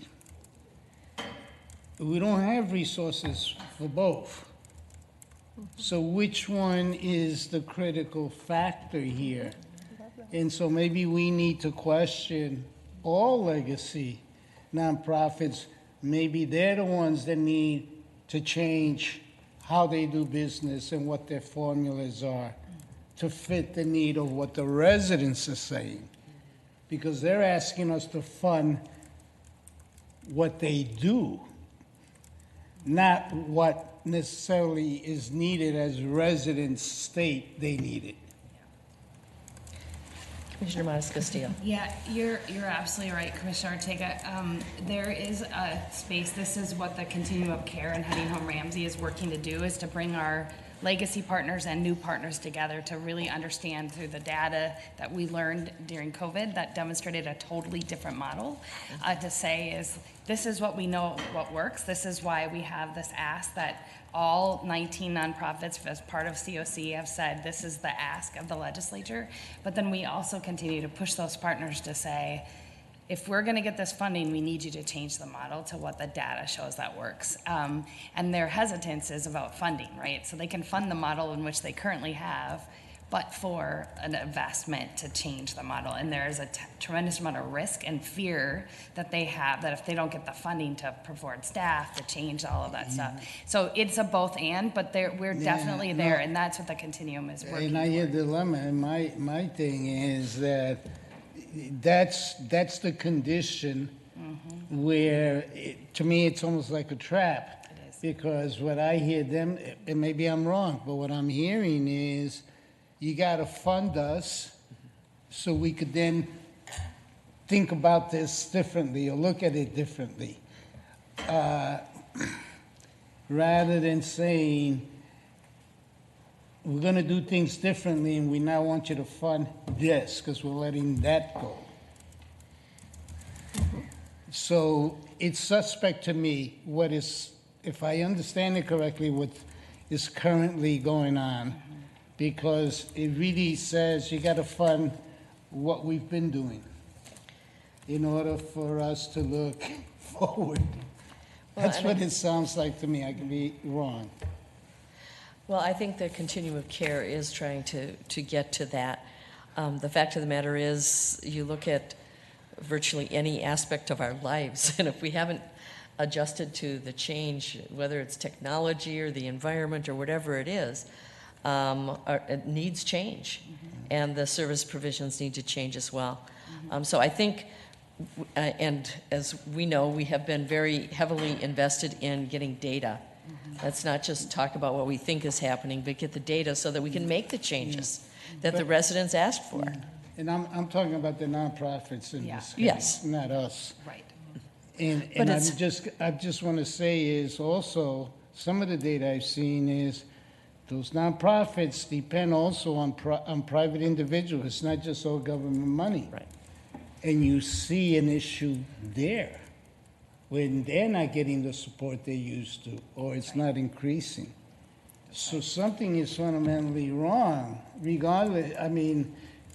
We don't have resources for both. So which one is the critical factor here? And so maybe we need to question all legacy nonprofits. Maybe they're the ones that need to change how they do business and what their formulas are to fit the need of what the residents are saying. Because they're asking us to fund what they do, not what necessarily is needed as residents state they need it. Commissioner Montes-Castillo. Yeah, you're absolutely right, Commissioner Ortega. There is a space. This is what the continuum of care and Heading Home Ramsey is working to do, is to bring our legacy partners and new partners together to really understand through the data that we learned during COVID that demonstrated a totally different model, to say is, this is what we know what works. This is why we have this ask that all 19 nonprofits as part of COC have said this is the ask of the legislature. But then we also continue to push those partners to say, if we're going to get this funding, we need you to change the model to what the data shows that works. And their hesitance is about funding, right? So they can fund the model in which they currently have, but for an investment to change the model. And there is a tremendous amount of risk and fear that they have, that if they don't get the funding to provide staff, to change all of that stuff. So it's a both and, but we're definitely there, and that's what the continuum is working And I hear for. the dilemma, and my thing is that that's the condition where, to me, it's almost like a trap. It is. Because what I hear them, and maybe I'm wrong, but what I'm hearing is, you got to fund us so we could then think about this differently or look at it differently. Rather than saying, we're going to do things differently and we now want you to fund this because we're letting that go. So it's suspect to me what is, if I understand it correctly, what is currently going on, because it really says you got to fund what we've been doing in order for us to look forward. That's what it sounds like to me. I could be wrong. Well, I think the continuum of care is trying to get to that. The fact of the matter is, you look at virtually any aspect of our lives, and if we haven't adjusted to the change, whether it's technology or the environment or whatever it is, it needs change, and the service provisions need to change as well. So I think, and as we know, we have been very heavily invested in getting data. Let's not just talk about what we think is happening, but get the data so that we can make the changes that the residents asked for. And I'm talking about the nonprofits in this case, Yes. not us. Right. And I just want to say is also, some of the data I've seen is those nonprofits depend also on private individuals. It's not just all government money. Right. And you see an issue there when they're not getting the support they used to, or it's not increasing. So something is fundamentally wrong, regardless, I mean,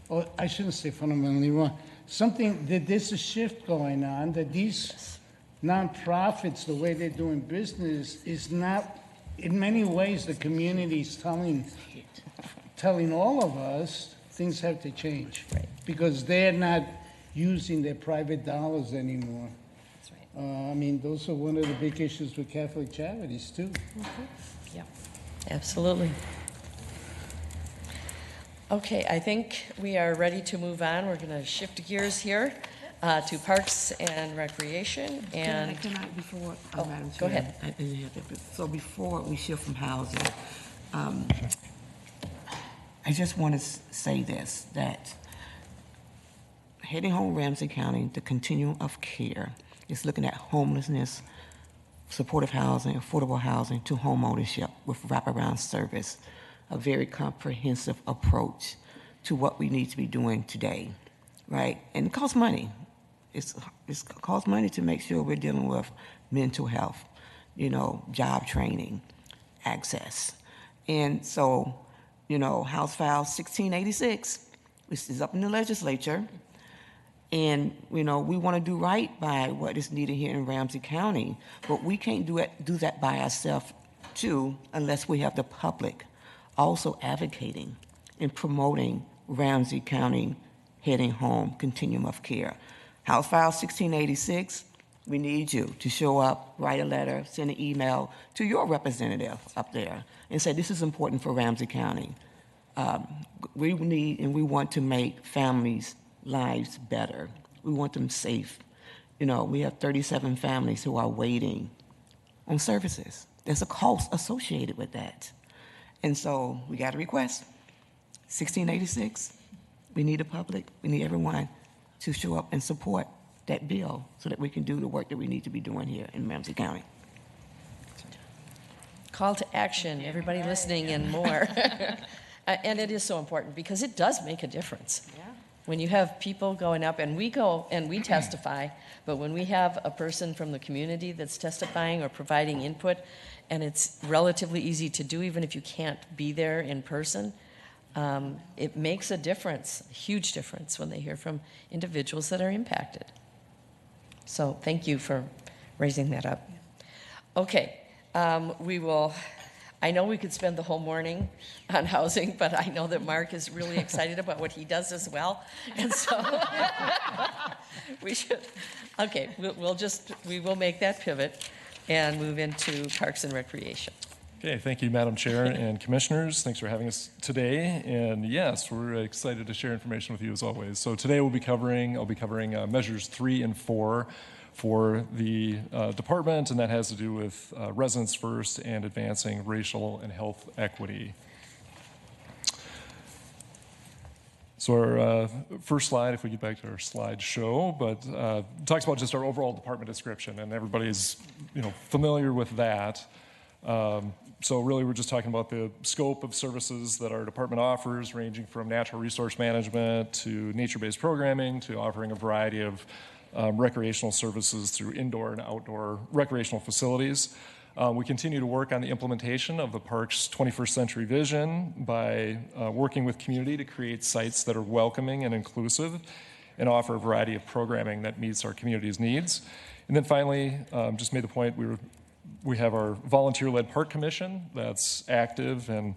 or I shouldn't say fundamentally wrong. Something, that there's a shift going on, that these nonprofits, the way they're doing business is not, in many ways, the community's telling all of us things have to change. Right. Because they're not using their private dollars anymore. That's right. I mean, those are one of the big issues with Catholic Charities, too. Yeah, absolutely. Okay, I think we are ready to move on. We're going to shift gears here to Parks and Recreation. And Can I before, Oh, Madam go Chair, ahead. I didn't have that, but- So before we shift from housing, I just want to say this, that Heading Home Ramsey County, the continuum of care is looking at homelessness, supportive housing, affordable housing to home ownership with wraparound service, a very comprehensive approach to what we need to be doing today, right? And it costs money. It costs money to make sure we're dealing with mental health, job training, access. And so, House File 1686, which is up in the legislature, and, we want to do right by what is needed here in Ramsey County, but we can't do that by ourselves, too, unless we have the public also advocating and promoting Ramsey County Heading Home continuum of care. House File 1686, we need you to show up, write a letter, send an email to your representative up there and say, this is important for Ramsey County. We need and we want to make families' lives better. We want them safe. We have 37 families who are waiting on services. There's a cost associated with that. And so we got a request, 1686. We need the public, we need everyone to show up and support that bill so that we can do the work that we need to be doing here in Ramsey County. call to action, everybody listening and more. And it is so important because it does make a difference. Yeah. When you have people going up, and we go and we testify, but when we have a person from the community that's testifying or providing input, and it's relatively easy to do even if you can't be there in person, it makes a difference, a huge difference when they hear from individuals that are impacted. So thank you for raising that up. Okay, we will, I know we could spend the whole morning on housing, but I know that Mark is really excited about what he does as well. And so we should, okay, we will make that pivot and move into Parks and Recreation. Okay, thank you, Madam Chair and Commissioners. Thanks for having us today. And yes, we're excited to share information with you as always. So today I'll be covering measures 3 and 4 for the department, and that has to do with residents first and advancing racial and health equity. So our first slide, if we get back to our slideshow, but talks about just our overall department description, and everybody's familiar with that. So really, we're just talking about the scope of services that our department offers, ranging from natural resource management to nature-based programming to offering a variety of recreational services through indoor and outdoor recreational facilities. We continue to work on the implementation of the park's 21st century vision by working with community to create sites that are welcoming and inclusive and offer a variety of programming that meets our community's needs. And then finally, just made the point, we have our volunteer-led park commission that's active and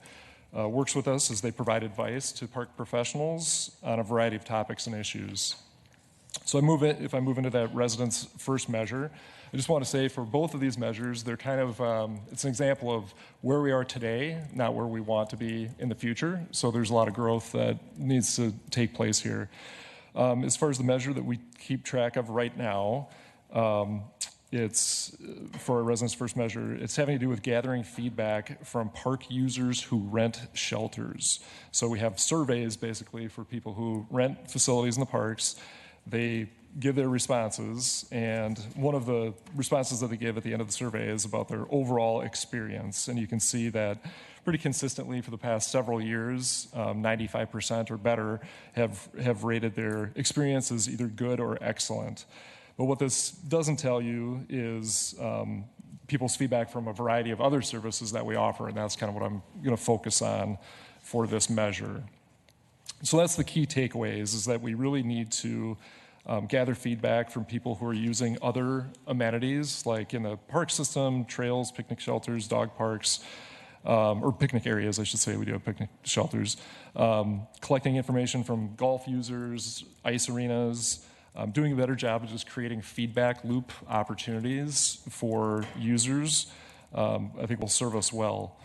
works with us as they provide advice to park professionals on a variety of topics and issues. So if I move into that residents first measure, I just want to say for both of these measures, they're kind of, it's an example of where we are today, not where we want to be in the future. So there's a lot of growth that needs to take place here. As far as the measure that we keep track of right now, it's for our residents first measure, it's having to do with gathering feedback from park users who rent shelters. So we have surveys basically for people who rent facilities in the parks. They give their responses, and one of the responses that they give at the end of the survey is about their overall experience. And you can see that pretty consistently for the past several years, 95% or better have rated their experience as either good or excellent. But what this doesn't tell you is people's feedback from a variety of other services that we offer, and that's kind of what I'm going to focus on for this measure. So that's the key takeaways, is that we really need to gather feedback from people who are using other amenities, like in the park system, trails, picnic shelters, dog parks, or picnic areas, I should say. We do have picnic shelters. Collecting information from golf users, ice arenas, doing a better job of just creating feedback loop opportunities for users, I think will serve us well.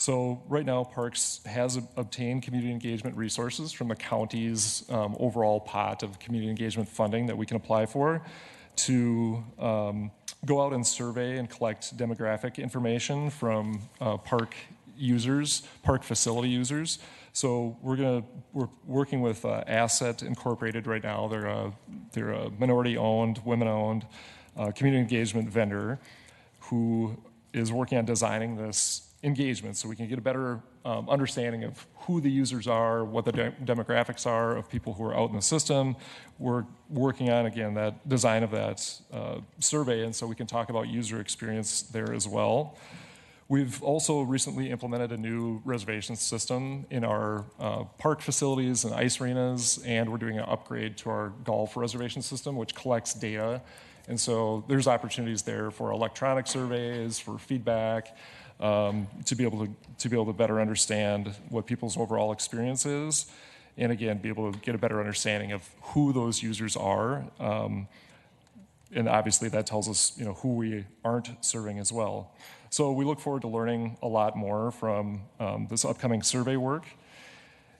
So right now, Parks has obtained community engagement resources from the county's overall pot of community engagement funding that we can apply for to go out and survey and collect demographic information from park users, park facility users. So we're working with Asset Incorporated right now. They're a minority-owned, women-owned community engagement vendor who is working on designing this engagement so we can get a better understanding of who the users are, what the demographics are of people who are out in the system. We're working on, again, that design of that survey, and so we can talk about user experience there as well. We've also recently implemented a new reservation system in our park facilities and ice arenas, and we're doing an upgrade to our golf reservation system, which collects data. And so there's opportunities there for electronic surveys, for feedback, to be able to better understand what people's overall experience is, and again, be able to get a better understanding of who those users are. And obviously that tells us, who we aren't serving as well. So we look forward to learning a lot more from this upcoming survey work.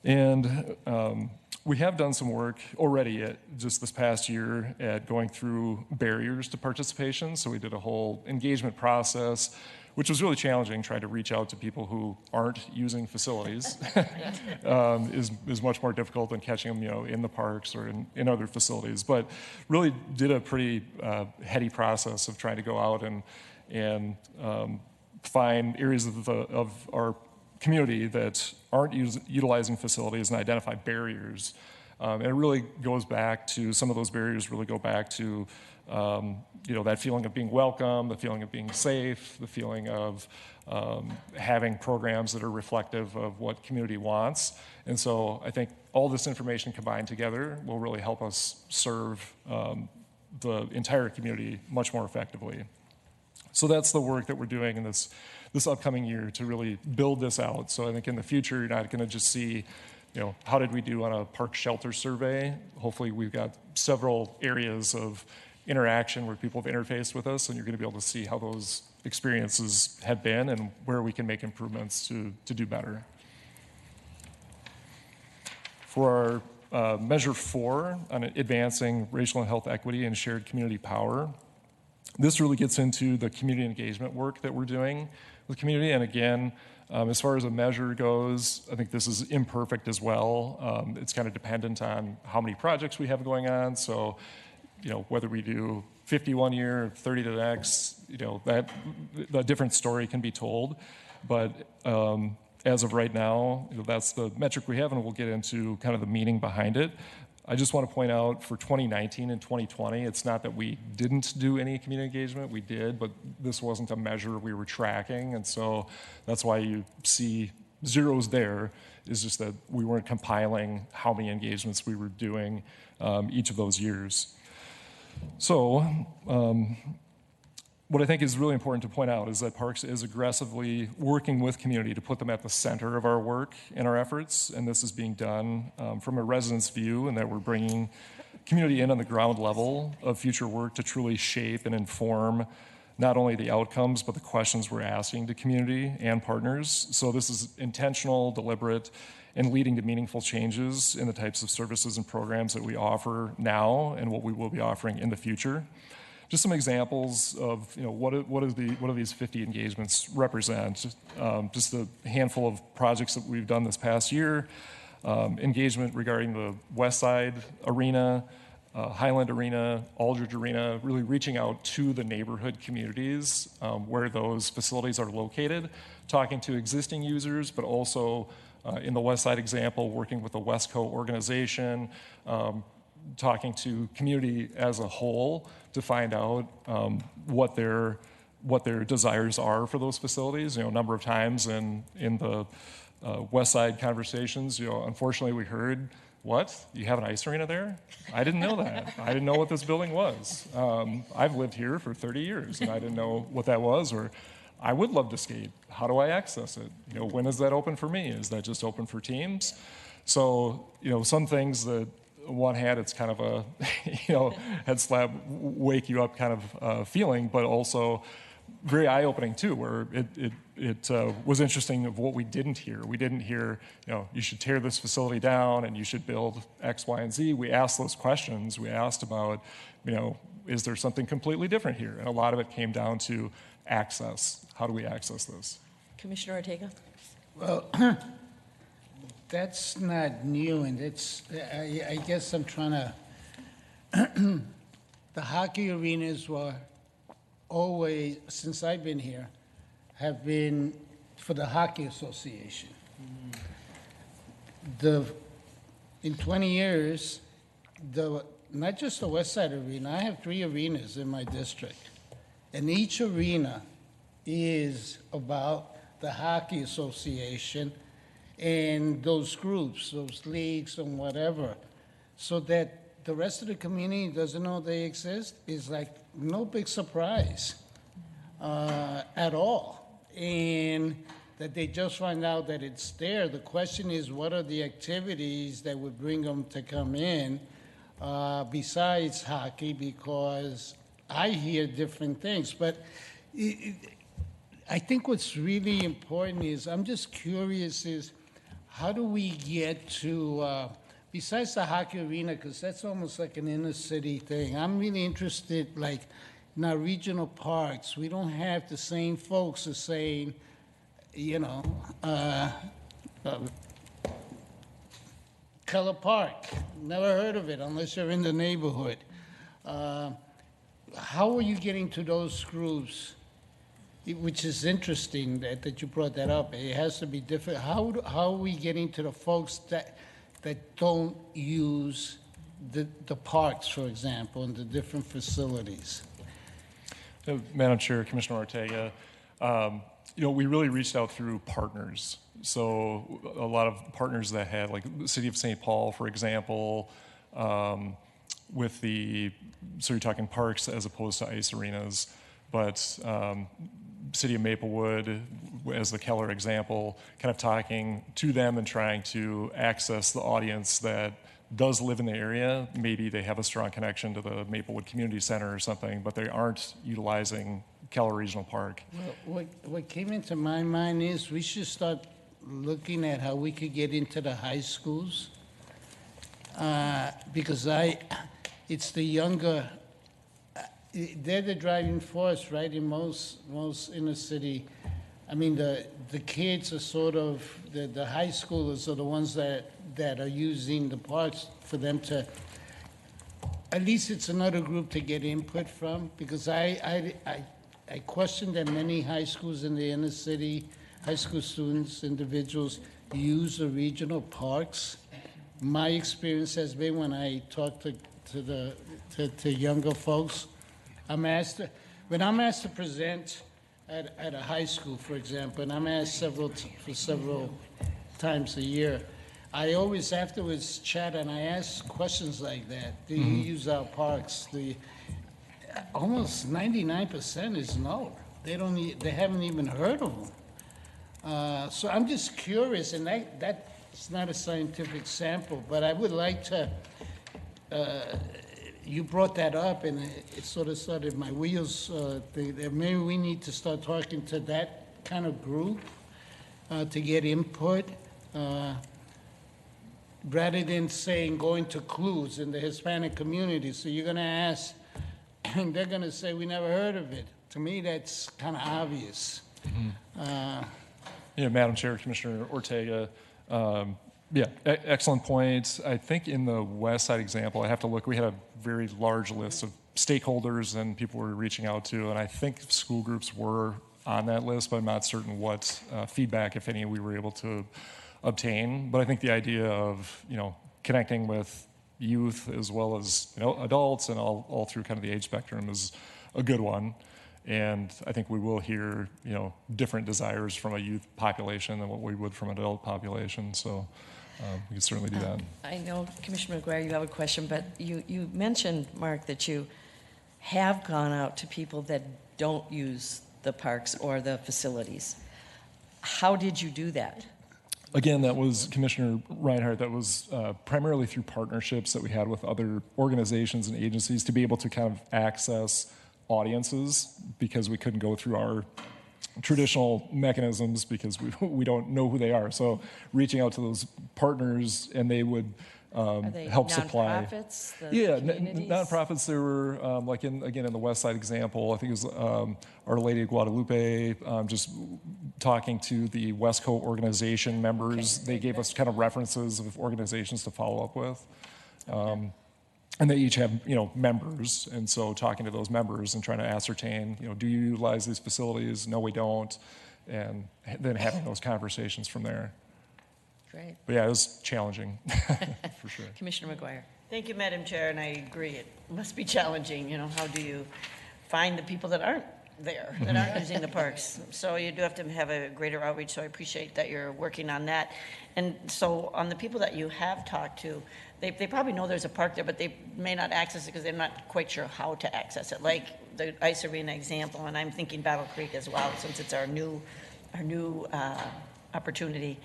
And we have done some work already just this past year at going through barriers to participation. So we did a whole engagement process, which was really challenging, trying to reach out to people who aren't using facilities. is much more difficult than catching them, in the parks or in other facilities. But really did a pretty heady process of trying to go out and find areas of our community that aren't utilizing facilities and identify barriers. And it really goes back to, some of those barriers really go back to that feeling of being welcome, the feeling of being safe, the feeling of having programs that are reflective of what community wants. And so I think all this information combined together will really help us serve the entire community much more effectively. So that's the work that we're doing in this upcoming year to really build this out. So I think in the future, you're not going to just see, how did we do on a park shelter survey? Hopefully we've got several areas of interaction where people have interfaced with us, and you're going to be able to see how those experiences have been and where we can make improvements to do better. For our measure 4 on advancing racial and health equity and shared community power, This really gets into the community engagement work that we're doing with community. And again, as far as a measure goes, I think this is imperfect as well. It's kind of dependent on how many projects we have going on. So, whether we do 50 one year, 30 the next, that a different story can be told. But as of right now, that's the metric we have, and we'll get into kind of the meaning behind it. I just want to point out for 2019 and 2020, it's not that we didn't do any community engagement, we did, but this wasn't a measure we were tracking, and so that's why you see zeros there, is just that we weren't compiling how many engagements we were doing each of those years. So, what I think is really important to point out is that Parks is aggressively working with community to put them at the center of our work and our efforts, and this is being done from a resident's view, and that we're bringing community in on the ground level of future work to truly shape and inform not only the outcomes, but the questions we're asking to community and partners. So this is intentional, deliberate, and leading to meaningful changes in the types of services and programs that we offer now and what we will be offering in the future. Just some examples of what do these 50 engagements represent. Just a handful of projects that we've done this past year. Engagement regarding the West Side Arena, Highland Arena, Aldridge Arena, really reaching out to the neighborhood communities where those facilities are located, talking to existing users, but also in the West Side example, working with the West Co Organization, talking to community as a whole to find out what their desires are for those facilities. A number of times in the West Side conversations, unfortunately we heard, "What? You have an ice arena there? I didn't know that. I didn't know what this building was. I've lived here for 30 years and I didn't know what that was," or "I would love to skate. How do I access it? When is that open for me? Is that just open for teams?" So, some things that on one hand, it's kind of a, head slap, wake you up kind of feeling, but also very eye-opening too, where it was interesting of what we didn't hear. We didn't hear, you should tear this facility down and you should build X, Y, and Z. We asked those questions. We asked about, is there something completely different here? And a lot of it came down to access. How do we access this? Commissioner Ortega? Well, that's not new, and I guess I'm trying to, the hockey arenas were always, since I've been here, have been for the Hockey Association. In 20 years, not just the West Side Arena, I have 3 arenas in my district, and each arena is about the Hockey Association and those groups, those leagues and whatever, so that the rest of the community doesn't know they exist is like no big surprise at all. And that they just find out that it's there. The question is, what are the activities that would bring them to come in besides hockey? Because I hear different things. But I think what's really important is, I'm just curious, is how do we get to, besides the hockey arena, because that's almost like an inner city thing, I'm really interested, like, in our regional parks, we don't have the same folks as saying, Keller Park, never heard of it unless you're in the neighborhood. How are you getting to those groups? Which is interesting that you brought that up. It has to be different. How are we getting to the folks that don't use the parks, for example, and the different facilities? Madam Chair, Commissioner Ortega, we really reached out through partners. So a lot of partners that had, like the City of St. Paul, for example, with so you're talking parks as opposed to ice arenas, but City of Maplewood, as the Keller example, kind of talking to them and trying to access the audience that does live in the area. Maybe they have a strong connection to the Maplewood Community Center or something, but they aren't utilizing Keller Regional Park. Well, what came into my mind is we should start looking at how we could get into the high schools, because it's the younger they're the driving force, right? In most inner city, I mean, the kids are sort of, the high schoolers are the ones that are using the parks for them to, at least it's another group to get input from, because I question that many high schools in the inner city, high school students, individuals, use the regional parks. My experience has been when I talk to younger folks, when I'm asked to present at a high school, for example, and I'm asked several times a year, I always afterwards chat and I ask questions like that. Do you use our parks? Almost 99% is no. They haven't even heard of them. So I'm just curious, and that's not a scientific sample, but I would like to, you brought that up and it sort of started my wheels thinking. Maybe we need to start talking to that kind of group to get input. Rather than saying going to clues in the Hispanic community. So you're going to ask, and they're going to say, we never heard of it. To me, that's kind of obvious. Madam Chair, Commissioner Ortega, excellent point. I think in the West Side example, I have to look, we had a very large list of stakeholders and people we were reaching out to, and I think school groups were on that list, but I'm not certain what feedback, if any, we were able to obtain. But I think the idea of, connecting with youth as well as, adults and all through kind of the age spectrum is a good one. And I think we will hear, different desires from a youth population than what we would from an adult population. So we can certainly do that. I know, Commissioner McGuire, you have a question, but you mentioned, Mark, that you have gone out to people that don't use the parks or the facilities. How did you do that? Again, that was Commissioner Reinhardt. That was primarily through partnerships that we had with other organizations and agencies to be able to kind of access audiences, because we couldn't go through our traditional mechanisms because we don't know who they are. So reaching out to those partners, and they would help supply. Nonprofits? Nonprofits. There were like in the West Side example, I think it was Our Lady of Guadalupe. Just talking to the West Co organization members, they gave us kind of references of organizations to follow up with. And they each have, members, and so talking to those members and trying to ascertain, do you utilize these facilities? No, we don't, and then having those conversations from there. Great. But yeah, it was challenging, for sure. Commissioner McGuire. Thank you, Madam Chair, and I agree. It must be challenging. How do you find the people that aren't there, that aren't using the parks? So you do have to have a greater outreach, so I appreciate that you're working on that. And so on the people that you have talked to, they probably know there's a park there, but they may not access it because they're not quite sure how to access it. Like the ice arena example, and I'm thinking Battle Creek as well, since it's our new opportunity.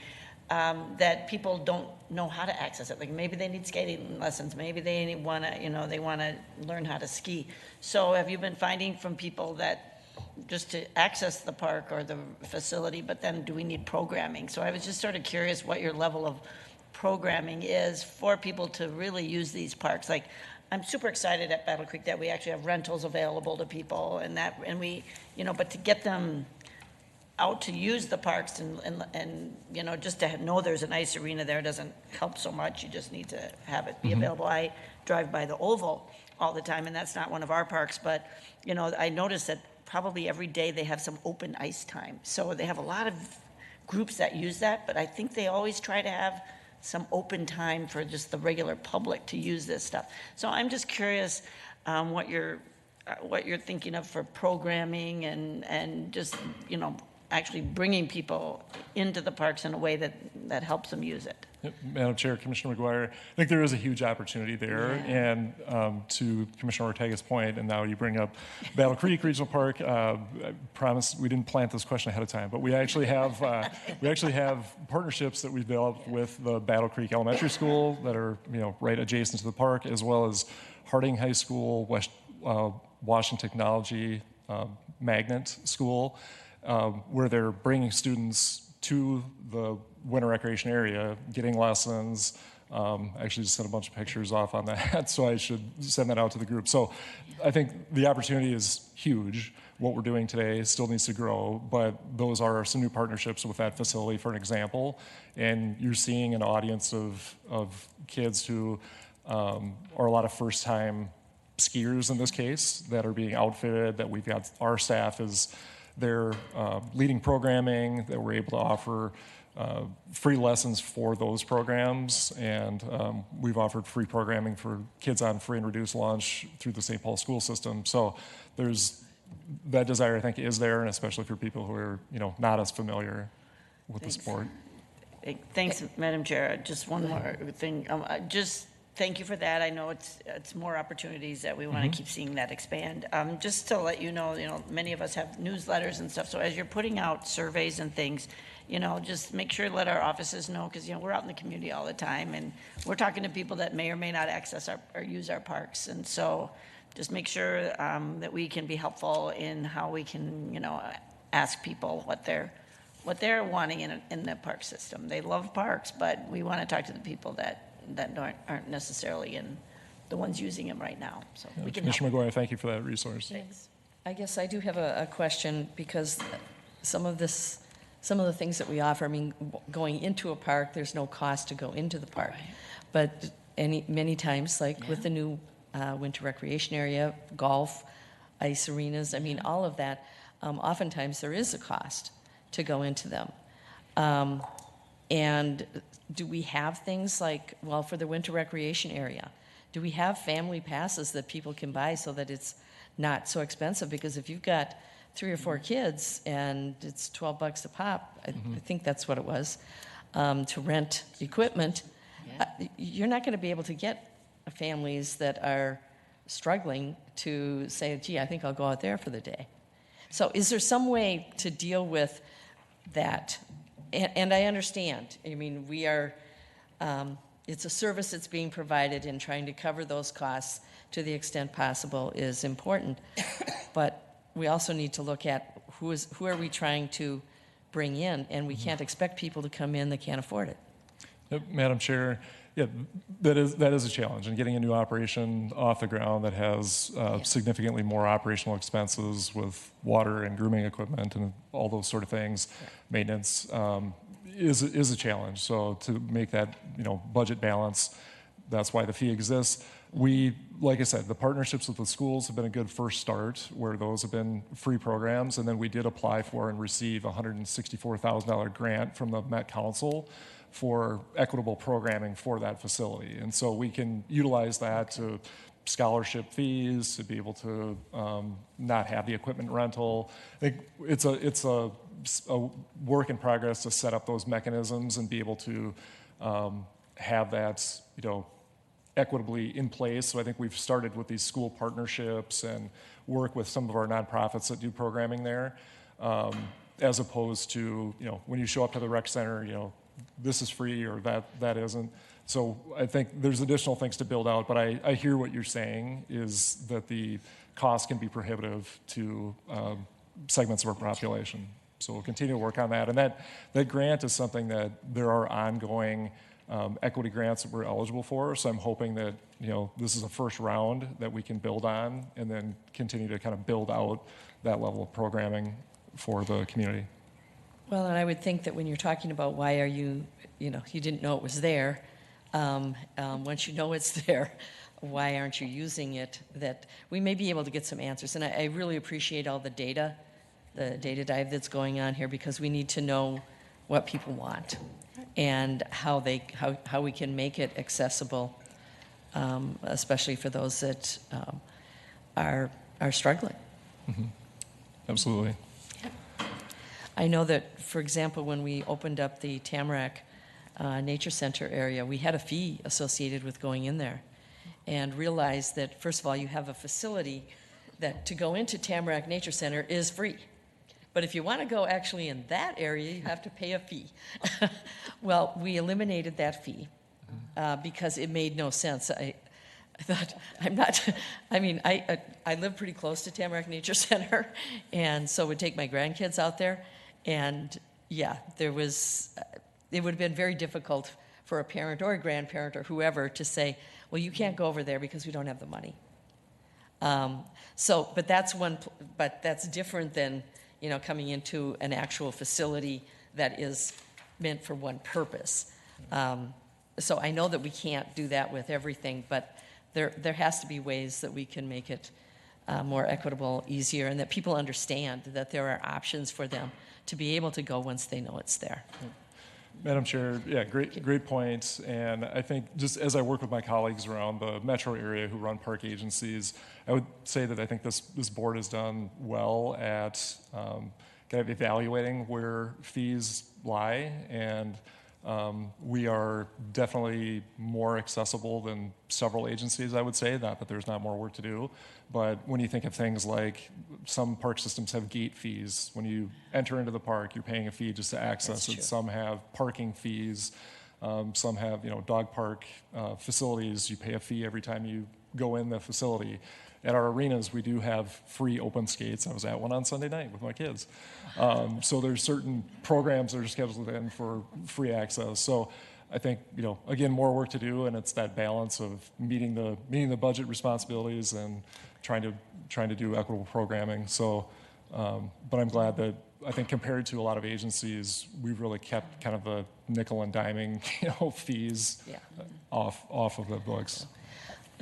That people don't know how to access it. Like maybe they need skating lessons. Maybe they want to, learn how to ski. So have you been finding from people that just to access the park or the facility, but then do we need programming? So I was just sort of curious what your level of programming is for people to really use these parks. Like I'm super excited at Battle Creek that we actually have rentals available to people and we, but to get them out to use the parks and just to know there's an ice arena there doesn't help so much. You just need to have it be available. I drive by the Oval all the time, and that's not one of our parks, but I noticed that probably every day they have some open ice time. So they have a lot of groups that use that, but I think they always try to have some open time for just the regular public to use this stuff. So I'm just curious what you're thinking of for programming and just actually bringing people into the parks in a way that helps them use it. Yep. Madam Chair, Commissioner McGuire, I think there is a huge opportunity there. Yeah. And to Commissioner Ortega's point, and now you bring up Battle Creek Regional Park, I promise we didn't plant this question ahead of time, but we actually have partnerships that we've developed with the Battle Creek Elementary School that are right adjacent to the park, as well as Harding High School, Washington Technology Magnet School, where they're bringing students to the winter recreation area, getting lessons, I actually just sent a bunch of pictures off on that, so I should send that out to the group. So I think the opportunity is huge. What we're doing today still needs to grow, but those are some new partnerships with that facility, for an example. And you're seeing an audience of kids who are a lot of first-time skiers in this case that are being outfitted, that we've got our staff is their leading programming, that we're able to offer free lessons for those programs, and we've offered free programming for kids on free and reduced lunch through the St. Paul school system. So there's that desire, I think, is there, and especially for people who are, not as familiar with the sport. Thanks, Madam Chair. Just one more thing. Just thank you for that. I know it's more opportunities that we want to keep seeing that expand. Just to let you know, many of us have newsletters and stuff. So as you're putting out surveys and things, just make sure to let our offices know, because, we're out in the community all the time, and we're talking to people that may or may not access or use our parks. And so just make sure that we can be helpful in how we can, ask people what they're wanting in the park system. They love parks, but we want to talk to the people that aren't necessarily in the ones using them right now. So we can help. Commissioner McGuire, thank you for that resource. Thanks. I guess I do have a question, because some of the things that we offer, going into a park, there's no cost to go into the park. But many times, like with the new winter recreation area, golf, ice arenas, all of that, oftentimes there is a cost to go into them. And do we have things like, for the winter recreation area, do we have family passes that people can buy so that it's not so expensive? Because if you've got 3 or 4 kids and it's $12 a pop, I think that's what it was, to rent equipment, you're not going to be able to get families that are struggling to say, gee, I think I'll go out there for the day. So is there some way to deal with that? And I understand. We are, it's a service that's being provided, and trying to cover those costs to the extent possible is important. But we also need to look at who are we trying to bring in, and we can't expect people to come in that can't afford it. Yep, Madam Chair, that is a challenge, and getting a new operation off the ground that has significantly more operational expenses with water and grooming equipment and all those sort of things, maintenance, is a challenge. So to make that budget balance, that's why the fee exists. We, like I said, the partnerships with the schools have been a good first start, where those have been free programs, and then we did apply for and receive a $164,000 grant from the Met Council for equitable programming for that facility. And so we can utilize that to scholarship fees, to be able to not have the equipment rental. I think it's a work in progress to set up those mechanisms and be able to have that, equitably in place. So I think we've started with these school partnerships and work with some of our nonprofits that do programming there, as opposed to, when you show up to the rec center, this is free or that isn't. So I think there's additional things to build out, but I hear what you're saying is that the cost can be prohibitive to segments of our population. So we'll continue to work on that. And that grant is something that there are ongoing equity grants that we're eligible for. So I'm hoping that, this is a first round that we can build on, and then continue to kind of build out that level of programming for the community. Well, and I would think that when you're talking about why are you didn't know it was there, once you know it's there, why aren't you using it, that we may be able to get some answers. And I really appreciate all the data dive that's going on here, because we need to know what people want and how we can make it accessible, especially for those that are struggling. Mm-hmm. Absolutely. I know that, for example, when we opened up the Tamarack Nature Center area, we had a fee associated with going in there, and realized that, first of all, you have a facility that to go into Tamarack Nature Center is free. But if you want to go actually in that area, you have to pay a fee. Well, we eliminated that fee because it made no sense. I thought, I live pretty close to Tamarack Nature Center, and so would take my grandkids out there. And yeah, it would have been very difficult for a parent or a grandparent or whoever to say, well, you can't go over there because we don't have the money. But that's different than, coming into an actual facility that is meant for one purpose. So I know that we can't do that with everything, but there has to be ways that we can make it more equitable, easier, and that people understand that there are options for them to be able to go once they know it's there. Madam Chair, yeah, great point. And I think just as I work with my colleagues around the metro area who run park agencies, I would say that I think this board has done well at kind of evaluating where fees lie, and we are definitely more accessible than several agencies, I would say. Not that there's not more work to do, but when you think of things like some park systems have gate fees. When you enter into the park, you're paying a fee just to access it. Some have parking fees. Some have, dog park facilities. You pay a fee every time you go in the facility. At our arenas, we do have free open skates. I was at one on Sunday night with my kids. So there's certain programs that are scheduled in for free access. So I think, again, more work to do, and it's that balance of meeting the budget responsibilities and trying to do equitable programming. So, but I'm glad that I think compared to a lot of agencies, we've really kept kind of the nickel and diming, fees off of the books.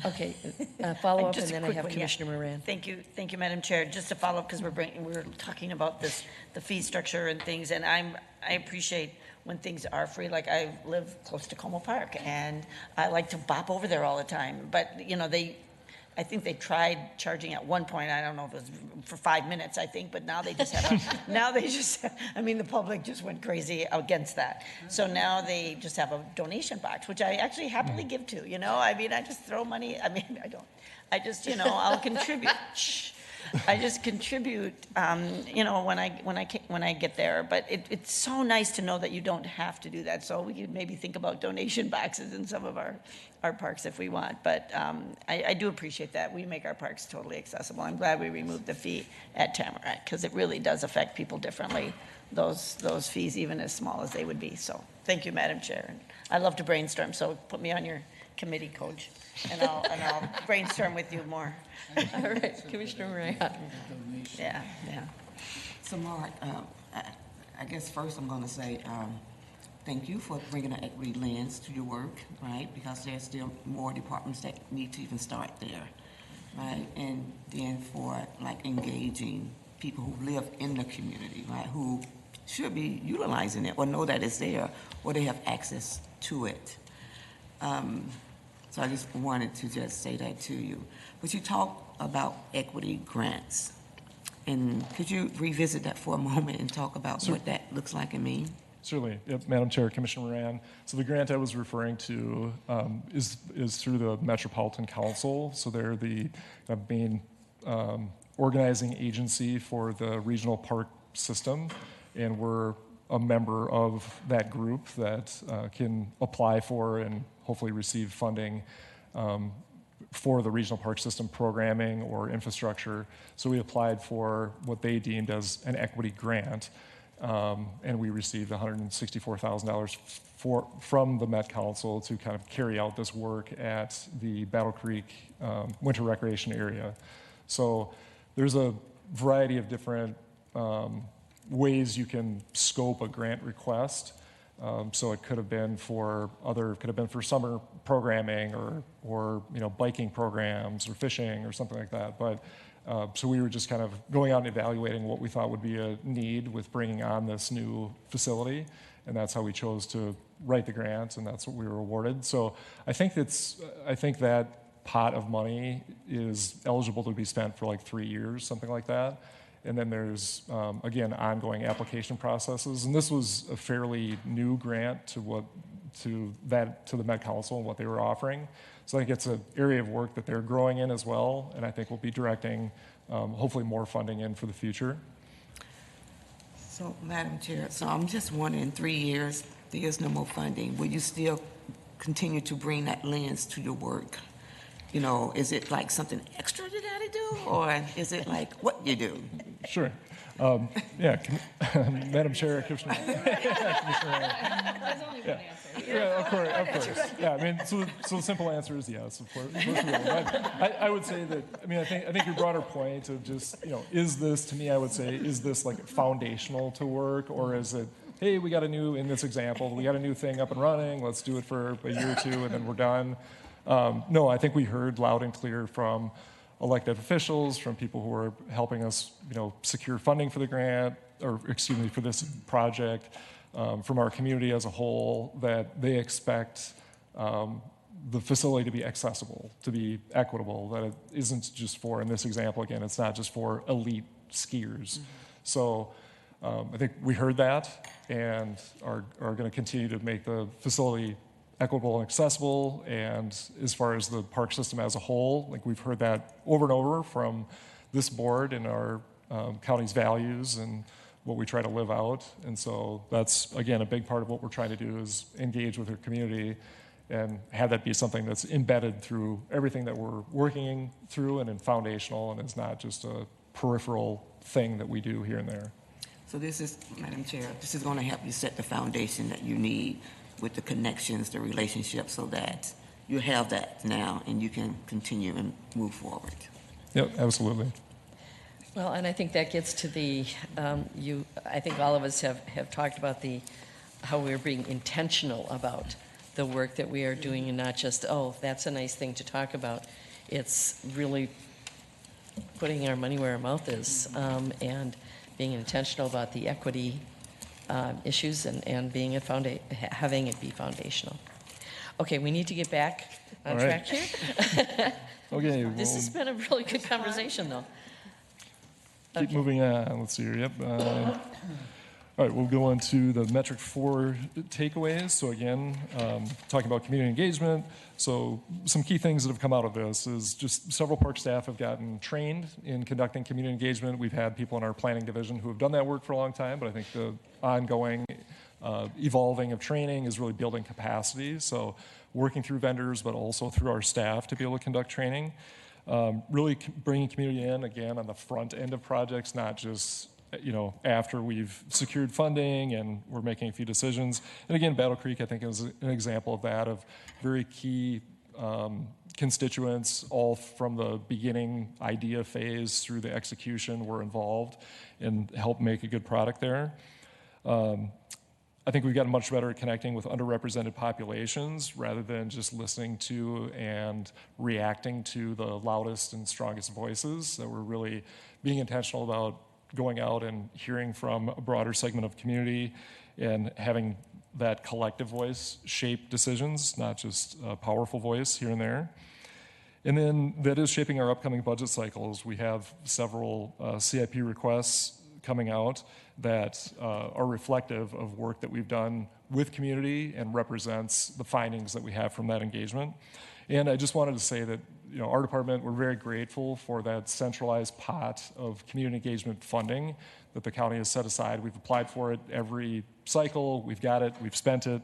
Okay, follow up, and Just a then I quick have one, Commissioner Moran. Thank you, Madam Chair. Just to follow up, because we're talking about the fee structure and things, and I appreciate when things are free. Like, I live close to Como Park, and I like to bop over there all the time. But I think they tried charging at one point. I don't know if it was for 5 minutes, I think, but now they just have the public just went crazy against that. So now they just have a donation box, which I actually happily give to, I just throw money. I don't. I just, I'll contribute. I just contribute, when I get there. But it's so nice to know that you don't have to do that. So we could maybe think about donation boxes in some of our parks if we want. But I do appreciate that. We make our parks totally accessible. I'm glad we removed the fee at Tamarack, because it really does affect people differently, those fees, even as small as they would be. So thank you, Madam Chair. And I love to brainstorm, so put me on your committee, Coach, and I'll brainstorm with you more. All right, Commissioner Moran. Yeah. So, Mark, I guess first I'm going to say thank you for bringing an equity lens to your work, right? Because there's still more departments that need to even start there, right? And then for engaging people who live in the community, right? Who should be utilizing it or know that it's there or they have access to it. So I just wanted to just say that to you. But you talk about equity grants. And could you revisit that for a moment and talk about what that looks like and mean? Certainly. Yep, Madam Chair, Commissioner Moran. So the grant I was referring to is through the Metropolitan Council. So they're the main organizing agency for the regional park system. And we're a member of that group that can apply for and hopefully receive funding for the regional park system programming or infrastructure. So we applied for what they deemed as an equity grant, and we received $164,000 from the Met Council to kind of carry out this work at the Battle Creek Winter Recreation Area. So there's a variety of different ways you can scope a grant request. So it could have been for summer programming or biking programs or fishing or something like that. But so we were just kind of going out and evaluating what we thought would be a need with bringing on this new facility, and that's how we chose to write the grant, and that's what we were awarded. So I think that pot of money is eligible to be spent for 3 years, something like that. And then there's, again, ongoing application processes. And this was a fairly new grant to the Met Council and what they were offering. So I think it's an area of work that they're growing in as well. And I think we'll be directing, hopefully, more funding in for the future. So, Madam Chair, I'm just wondering, in 3 years, there is no more funding. Will you still continue to bring that lens to your work is it like something extra you gotta do, or is it like what you do? Sure. Yeah, Madam Chair, Commissioner. Yeah, of course. Yeah, I mean, so the simple answer is yes, of course. We will. But I would say that, I think your broader point of just, is this, to me, I would say, is this like foundational to work, or is it, hey, in this example, we got a new thing up and running, let's do it for a year or two, and then we're done. No, I think we heard loud and clear from elected officials, from people who are helping us, secure funding for the grant, or excuse me, for this project, from our community as a whole, that they expect the facility to be accessible, to be equitable, that it isn't just for, in this example again, it's not just for elite skiers. Mm-hmm. So I think we heard that and are going to continue to make the facility equitable and accessible. And as far as the park system as a whole, like we've heard that over and over from this board and our county's values and what we try to live out. And so that's, again, a big part of what we're trying to do is engage with our community and have that be something that's embedded through everything that we're working through and foundational, and it's not just a peripheral thing that we do here and there. So this is, Madam Chair, this is going to help you set the foundation that you need with the connections, the relationships, so that you have that now and you can continue and move forward. Yep, absolutely. Well, and I think that gets to the, I think all of us have talked about how we're being intentional about the work that we are doing, and not just, oh, that's a nice thing to talk about. It's really putting our money where our mouth is, and being intentional about the equity issues and having it be foundational. Okay, we need to get back on track here. Okay. This has been a really good conversation, though. Keep moving on. Let's see here. Yep. All right, we'll go on to the metric 4 takeaways. So again, talking about community engagement. So some key things that have come out of this is just several park staff have gotten trained in conducting community engagement. We've had people in our planning division who have done that work for a long time, but I think the ongoing evolving of training is really building capacity. So working through vendors, but also through our staff to be able to conduct training. Really bringing community in, again, on the front end of projects, not just after we've secured funding and we're making a few decisions. And again, Battle Creek, I think, is an example of that, of very key constituents, all from the beginning idea phase through the execution, were involved and helped make a good product there. I think we've gotten much better at connecting with underrepresented populations rather than just listening to and reacting to the loudest and strongest voices. That we're really being intentional about going out and hearing from a broader segment of community and having that collective voice shape decisions, not just a powerful voice here and there. And then that is shaping our upcoming budget cycles. We have several CIP requests coming out that are reflective of work that we've done with community and represents the findings that we have from that engagement. And I just wanted to say that our department, we're very grateful for that centralized pot of community engagement funding that the county has set aside. We've applied for it every cycle. We've got it. We've spent it.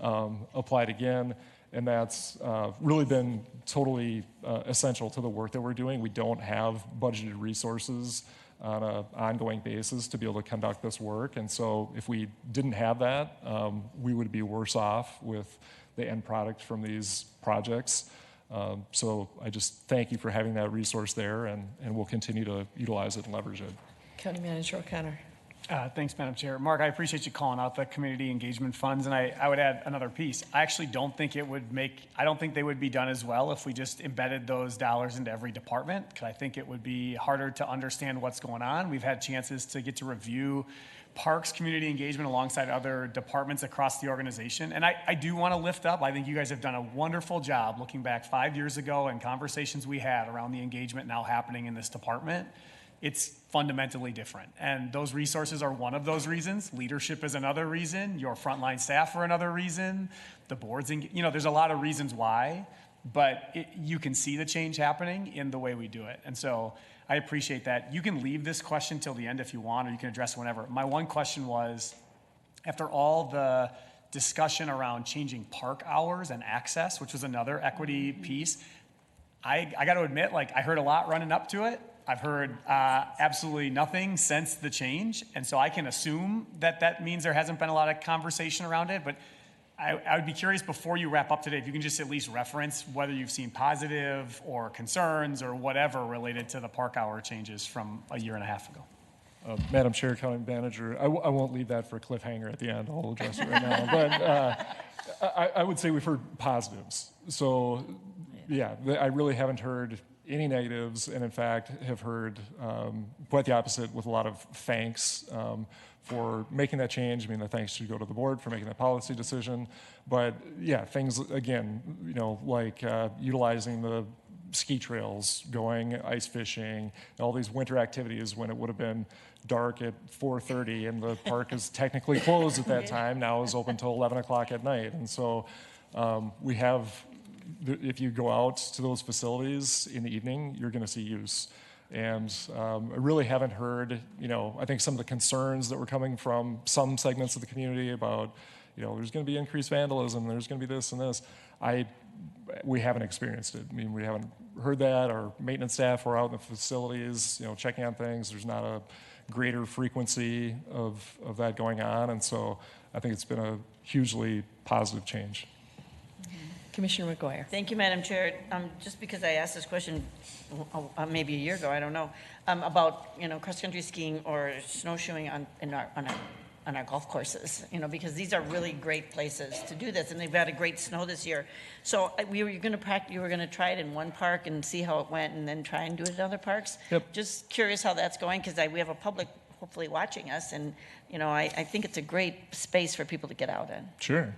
Applied again. And that's really been totally essential to the work that we're doing. We don't have budgeted resources on an ongoing basis to be able to conduct this work. And so if we didn't have that, we would be worse off with the end product from these projects. So I just thank you for having that resource there, and we'll continue to utilize it and leverage it. County Manager O'Connor. Thanks, Madam Chair. Mark, I appreciate you calling out the community engagement funds, and I would add another piece. I actually don't think I don't think they would be done as well if we just embedded those dollars into every department, because I think it would be harder to understand what's going on. We've had chances to get to review parks community engagement alongside other departments across the organization. And I do want to lift up, I think you guys have done a wonderful job looking back 5 years ago and conversations we had around the engagement now happening in this department. It's fundamentally different. And those resources are one of those reasons. Leadership is another reason. Your frontline staff are another reason. The boards, there's a lot of reasons why, but you can see the change happening in the way we do it. And so I appreciate that. You can leave this question till the end if you want, or you can address it whenever. My one question was, after all the discussion around changing park hours and access, which was another equity piece, I got to admit, like, I heard a lot running up to it. I've heard absolutely nothing since the change, and so I can assume that that means there hasn't been a lot of conversation around it, but I would be curious before you wrap up today, if you can just at least reference whether you've seen positive or concerns or whatever related to the park hour changes from a year and a half ago. Madam Chair, County Manager, I won't leave that for a cliffhanger at the end. I'll address it right now. But I would say we've heard positives. So, yeah, I really haven't heard any negatives, and in fact have heard quite the opposite with a lot of thanks for making that change. I mean, the thanks should go to the board for making that policy decision. But yeah, things, again, you know, like utilizing the ski trails, going ice fishing, all these winter activities when it would have been dark at 4:30 and the park is technically closed at that time, now is open till 11 o'clock at night. And so we have, if you go out to those facilities in the evening, you're going to see use. And I really haven't heard, you know, I think some of the concerns that were coming from some segments of the community about, you know, there's going to be increased vandalism, there's going to be this and this. We haven't experienced it. I mean, we haven't heard that. Our maintenance staff were out in the facilities, you know, checking on things. There's not a greater frequency of that going on. And so I think it's been a hugely positive change. Commissioner McGuire. Thank you, Madam Chair. Just because I asked this question maybe a year ago, I don't know, about, you know, cross-country skiing or snowshoeing on our golf courses, you know, because these are really great places to do this, and they've had a great snow this year. So you were going to try it in one park and see how it went, and then try and do it in other parks. Yep. Just curious how that's going, because we have a public hopefully watching us, and you know, I think it's a great space for people to get out in. Sure.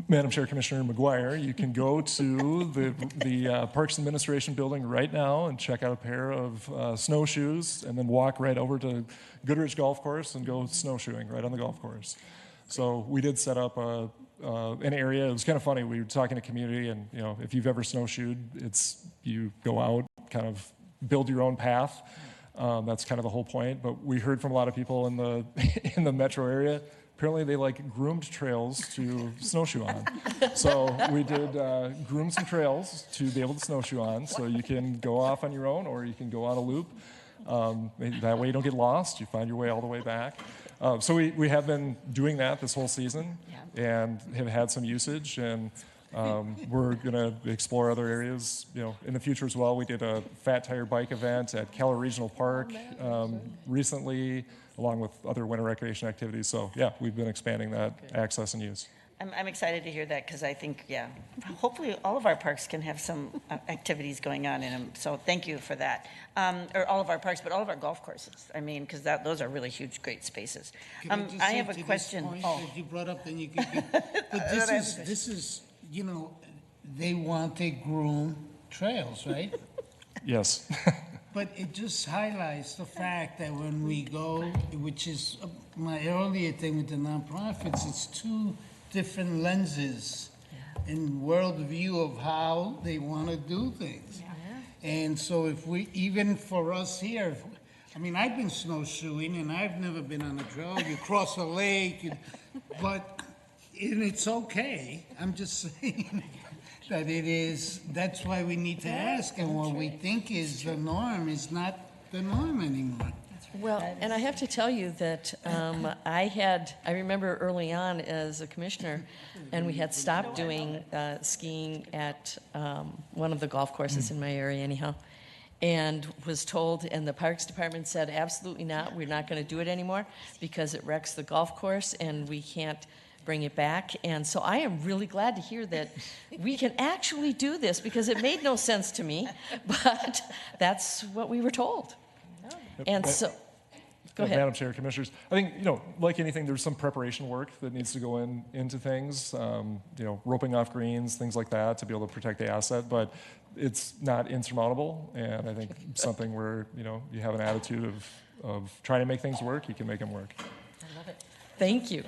Madam Chair, Commissioner McGuire, you can go to the Parks Administration building right now and check out a pair of snowshoes, and then walk right over to Goodrich Golf Course and go snowshoeing right on the golf course. So we did set up an area. It was kind of funny. We were talking to community, and you know, if you've ever snowshoed, you go out, kind of build your own path. That's kind of the whole point. But we heard from a lot of people in the metro area. Apparently they like groomed trails to snowshoe on. So we did groom some trails to be able to snowshoe on. So you can go off on your own, or you can go on a loop. That way you don't get lost. You find your way all the way back. So we have been doing that this whole season, and have had some usage. And we're going to explore other areas, you know, in the future as well. We did a fat tire bike event at Keller Regional Park recently, along with other winter recreation activities. So yeah, we've been expanding that access and use. I'm excited to hear that, because I think, yeah, hopefully all of our parks can have some activities going on in them. So thank you for that. Or all of our parks, but all of our golf courses. I mean, because those are really huge, great spaces. I have a question. That you brought up, then you could. But this is, you know, they want to groom trails, right? Yes. But it just highlights the fact that when we go, which is my earlier thing with the nonprofits, it's two different lenses and worldview of how they want to do things. And so if we, even for us here, I mean, I've been snowshoeing and I've never been on a trail. You cross a lake, but it's okay. I'm just saying that that's why we need to ask, and what we think is the norm is not the norm anymore. Well, and I have to tell you that I remember early on as a commissioner, and we had stopped doing skiing at one of the golf courses in my area anyhow, and was told, and the Parks Department said, absolutely not, we're not going to do it anymore because it wrecks the golf course and we can't bring it back. And so I am really glad to hear that we can actually do this, because it made no sense to me, but that's what we were told. And so, go ahead. Madam Chair, Commissioners, I think, you know, like anything, there's some preparation work that needs to go into things, you know, roping off greens, things like that, to be able to protect the asset, but it's not insurmountable, and I think something where, you know, you have an attitude of trying to make things work, you can make them work. I love it. Thank you.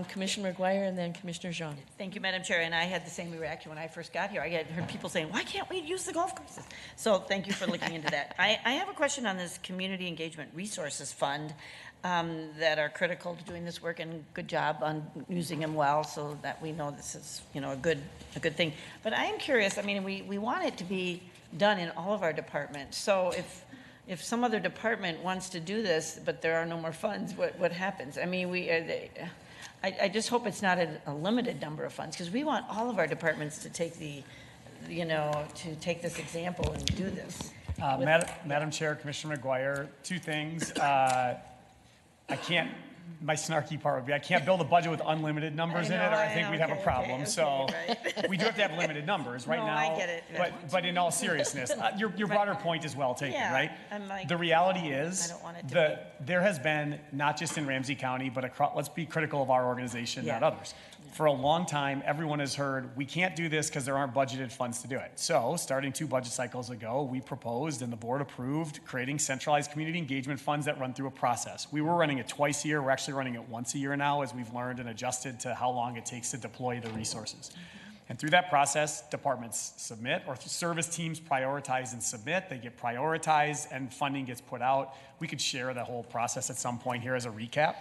Commissioner McGuire and then Commissioner Jean. Thank you, Madam Chair, and I had the same reaction when I first got here. I had heard people saying, why can't we use the golf courses? So thank you for looking into that. I have a question on this Community Engagement Resources Fund that are critical to doing this work, and good job on using them well so that we know this is, you know, a good thing. But I am curious, I mean, we want it to be done in all of our departments. So if some other department wants to do this, but there are no more funds, what happens? I mean, I just hope it's not a limited number of funds, because we want all of our departments to take to take this example and do this. Madam Chair, Commissioner McGuire, two things. My snarky part would be, I can't build a budget with unlimited numbers in it, or I think we'd have a problem. So we do have to have limited numbers right now. I get it. But in all seriousness, your broader point is well taken, Yeah, right? I'm like, The reality is, I don't want it to there has been, not just in Ramsey County, but across, let's be critical of our organization, not others. For a long time, everyone has heard, we can't do this because there aren't budgeted funds to do it. So starting 2 budget cycles ago, we proposed and the board approved creating centralized community engagement funds that run through a process. We were running it twice a year. We're actually running it once a year now, as we've learned and adjusted to how long it takes to deploy the resources. And through that process, departments submit, or service teams prioritize and submit. They get prioritized and funding gets put out. We could share the whole process at some point here as a recap.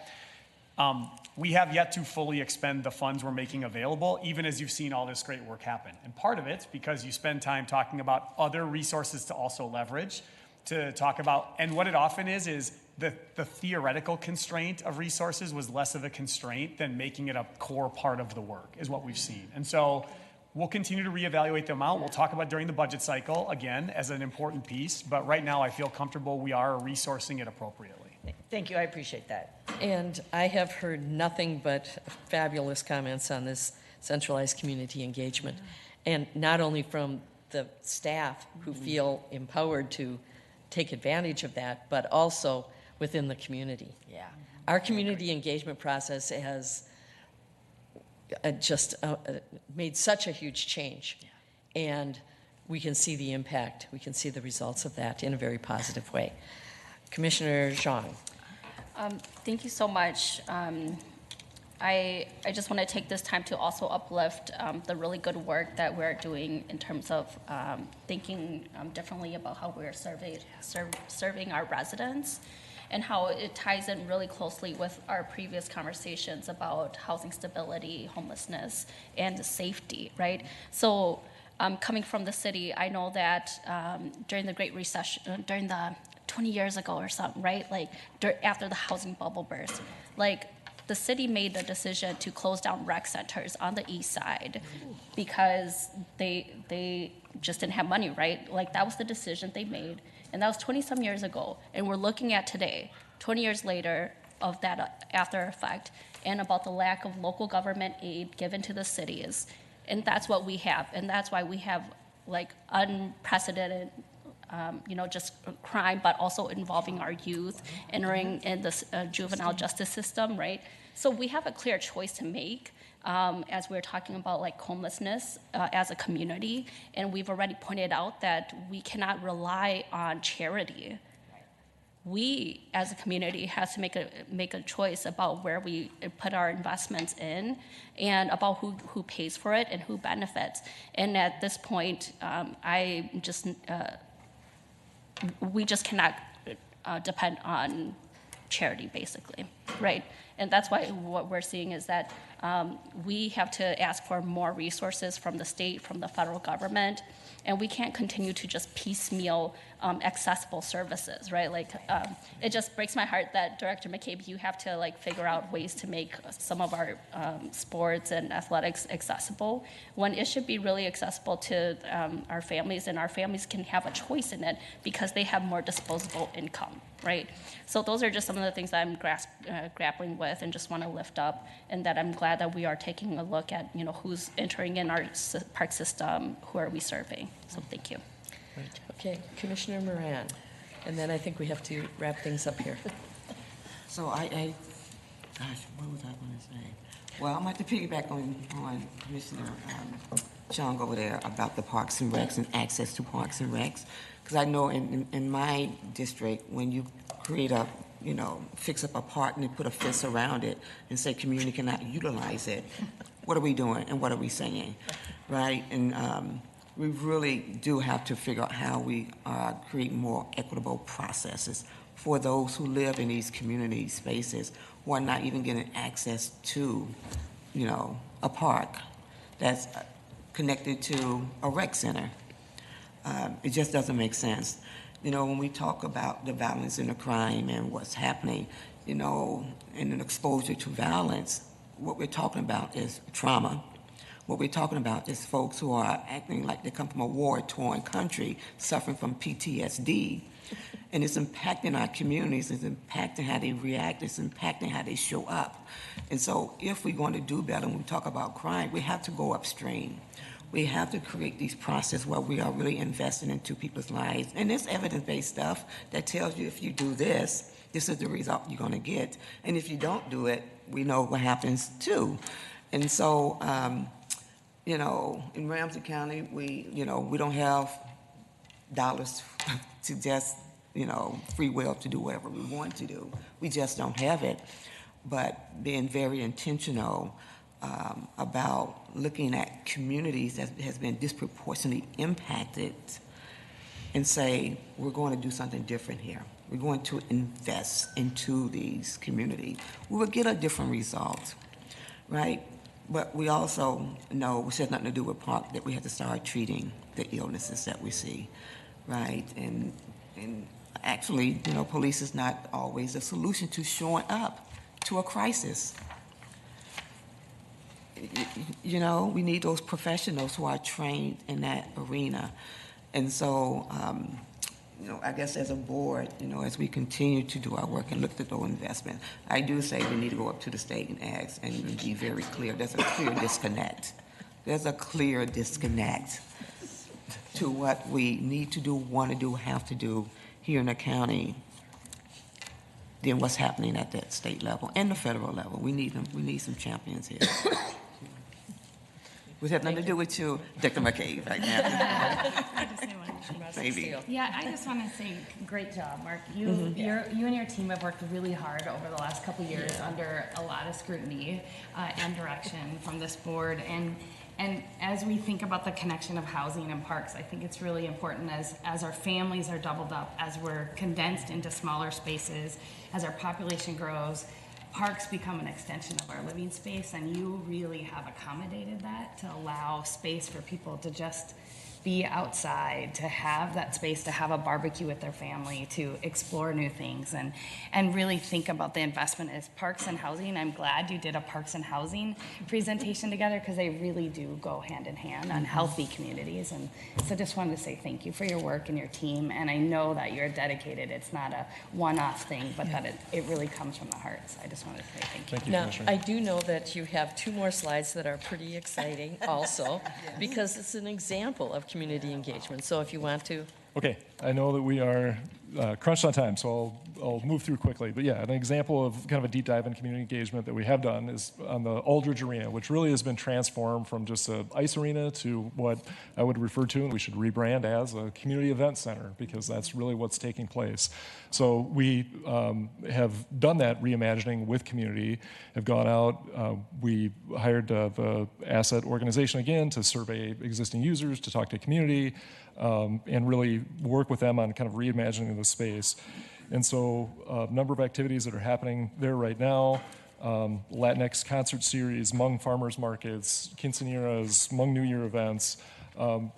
We have yet to fully expend the funds we're making available, even as you've seen all this great work happen. And part of it's because you spend time talking about other resources to also leverage, to talk about, and what it often is the theoretical constraint of resources was less of a constraint than making it a core part of the work, is what we've seen. And so we'll continue to reevaluate the amount. We'll talk about during the budget cycle, again, as an important piece. But right now, I feel comfortable we are resourcing it appropriately. thank you, I appreciate that. And I have heard nothing but fabulous comments on this centralized community engagement. And not only from the staff who feel empowered to take advantage of that, but also within the community. Yeah. Our community engagement process has just made such a huge change. And we can see the impact. We can see the results of that in a very positive way. Commissioner Jean. Thank you so much. I just want to take this time to also uplift the really good work that we're doing in terms of thinking differently about how we're serving our residents, and how it ties in really closely with our previous conversations about housing stability, homelessness, and safety, right? So coming from the city, I know that during the Great Recession, during the 20 years ago or something, right? Like after the housing bubble burst, like the city made the decision to close down rec centers on the east side because they just didn't have money, right? Like that was the decision they made. And that was 20 some years ago. And we're looking at today, 20 years later, of that after effect, and about the lack of local government aid given to the cities. And that's what we have. And that's why we have like unprecedented just crime, but also involving our youth, entering in the juvenile justice system, right? So we have a clear choice to make as we're talking about like homelessness as a community. And we've already pointed out that we cannot rely on charity. We, as a community, has to make a choice about where we put our investments in, and about who pays for it and who benefits. And at this point, we just cannot depend on charity, basically, right? And that's why what we're seeing is that we have to ask for more resources from the state, from the federal government, and we can't continue to just piecemeal accessible services, right? Like, it just breaks my heart that Director McCabe, you have to like figure out ways to make some of our sports and athletics accessible, when it should be really accessible to our families, and our families can have a choice in it because they have more disposable income, right? So those are just some of the things that I'm grappling with and just want to lift up, and that I'm glad that we are taking a look at, who's entering in our park system, who are we serving. So thank you. Right. Okay, Commissioner Moran. And then I think we have to wrap things up here. So gosh, what was I going to say? Well, I'm going to have to piggyback on Commissioner Chung over there about the parks and recs and access to parks and recs. Because I know in my district, when you create a fix up a park and put a fence around it and say community cannot utilize it. What are we doing and what are we saying, right? And we really do have to figure out how we create more equitable processes for those who live in these community spaces who are not even getting access to, a park that's connected to a rec center. It just doesn't make sense. When we talk about the violence and the crime and what's happening, and an exposure to violence, what we're talking about is trauma. What we're talking about is folks who are acting like they come from a war-torn country, suffering from PTSD. And it's impacting our communities, it's impacting how they react, it's impacting how they show up. And so if we're going to do better when we talk about crime, we have to go upstream. We have to create these processes where we are really investing into people's lives. And there's evidence-based stuff that tells you if you do this, this is the result you're going to get. And if you don't do it, we know what happens too. And so, in Ramsey County, we don't have dollars to just, free will to do whatever we want to do. We just don't have it. But being very intentional about looking at communities that has been disproportionately impacted and say, we're going to do something different here. We're going to invest into these communities. We will get a different result, right? But we also know, which has nothing to do with park, that we have to start treating the illnesses that we see, right? And actually, police is not always a solution to showing up to a crisis. We need those professionals who are trained in that arena. And so, I guess as a board, as we continue to do our work and look at those investment, I do say we need to go up to the state and ask and be very clear. There's a clear disconnect. There's a clear disconnect to what we need to do, want to do, have to do here in the county than what's happening at that state level and the federal level. We need them. We need some champions here. Which has nothing to do with you, Dr. McCabe, right now. Maybe. Yeah, I just want to say, great job, Mark. You and your team have worked really hard over the last couple of years under a lot of scrutiny and direction from this board. And as we think about the connection of housing and parks, I think it's really important as our families are doubled up, as we're condensed into smaller spaces, as our population grows, parks become an extension of our living space, and you really have accommodated that to allow space for people to just be outside, to have that space, to have a barbecue with their family, to explore new things, and really think about the investment as parks and housing. I'm glad you did a parks and housing presentation together, because they really do go hand in hand on healthy communities. And so just wanted to say thank you for your work and your team. And I know that you're dedicated. It's not a one-off thing, but that it really comes from the heart. So I just wanted to say thank you. Thank you, Now, Commissioner. I do know that you have 2 more slides that are pretty exciting also, because it's an example of community engagement. So if you want to. Okay, I know that we are crunched on time, so I'll move through quickly. But yeah, an example of kind of a deep dive in community engagement that we have done is on the Aldridge Arena, which really has been transformed from just an ice arena to what I would refer to, and we should rebrand as, a community event center, because that's really what's taking place. So we have done that reimagining with community, have gone out, we hired the asset organization again to survey existing users, to talk to community, and really work with them on kind of reimagining the space. And so a number of activities that are happening there right now, Latinx concert series, Hmong farmers markets, quinceañeras, Hmong New Year events.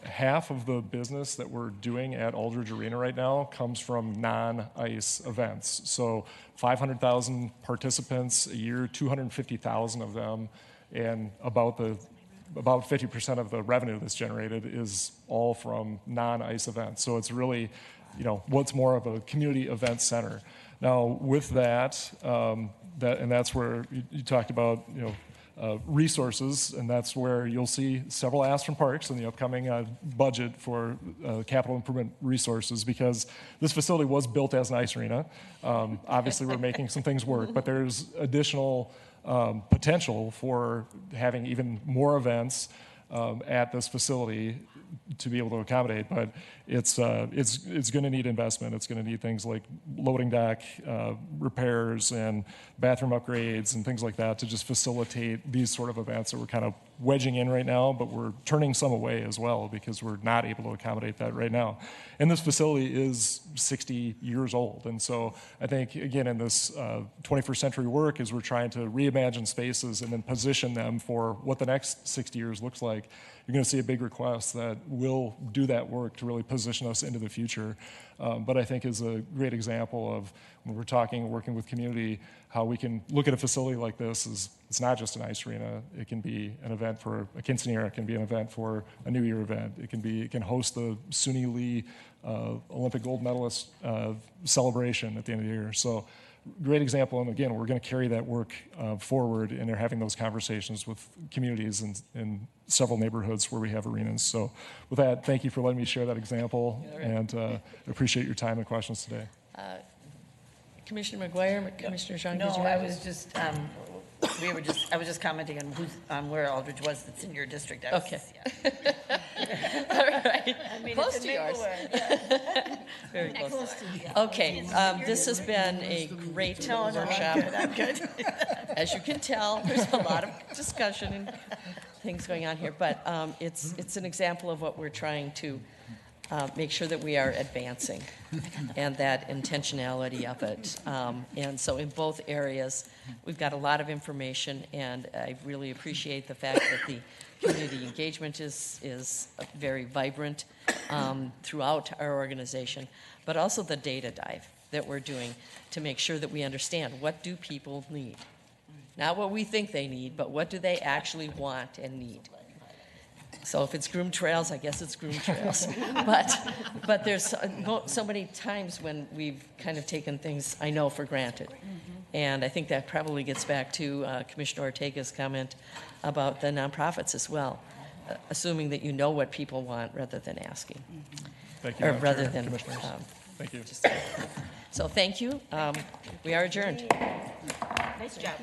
Half of the business that we're doing at Aldridge Arena right now comes from non-ICE events. So 500,000 participants a year, 250,000 of them, and about 50% of the revenue that's generated is all from non-ICE events. So it's really, what's more of a community event center. Now, with that, and that's where you talked about, resources, and that's where you'll see several asks from parks in the upcoming budget for capital improvement resources, because this facility was built as an ice arena. Obviously, we're making some things work, but there's additional potential for having even more events, at this facility to be able to accommodate, but it's going to need investment. It's going to need things like loading dock repairs and bathroom upgrades and things like that to just facilitate these sort of events that we're kind of wedging in right now, but we're turning some away as well because we're not able to accommodate that right now. And this facility is 60 years old. And so I think, again, in this 21st century work, as we're trying to reimagine spaces and then position them for what the next 60 years looks like, you're going to see a big request that will do that work to really position us into the future. But I think is a great example of when we're talking and working with community, how we can look at a facility like this as it's not just an ice arena. It can be an event for a quinceanera. It can be an event for a New Year event. It can host the Suni Lee Olympic gold medalist celebration at the end of the year. So great example. And again, we're going to carry that work forward, and they're having those conversations with communities in several neighborhoods where we have arenas. So with that, thank you for letting me share that example, and appreciate your time and questions today. Commissioner McGuire, Commissioner Jean, No, did you I have? was just, I was just commenting on where Aldridge was that's in your district. Okay. Yeah. All right. I mean, Close it's to in yours. Maplewood, yeah. Very close. Okay, this has been a great workshop. I'm good. As you can tell, there's a lot of discussion and things going on here, but it's an example of what we're trying to make sure that we are advancing and that intentionality of it. And so in both areas, we've got a lot of information, and I really appreciate the fact that the community engagement is very vibrant throughout our organization, but also the data dive that we're doing to make sure that we understand what do people need. Not what we think they need, but what do they actually want and need. So if it's groomed trails, I guess it's groomed trails. But there's so many times when we've kind of taken things, I know, for granted. And I think that probably gets back to Commissioner Ortega's comment about the nonprofits as well, assuming that you know what people want rather than asking. Thank you, Or Madam rather Chair, than, Commissioners. Thank you. So thank you. We are adjourned. Nice job.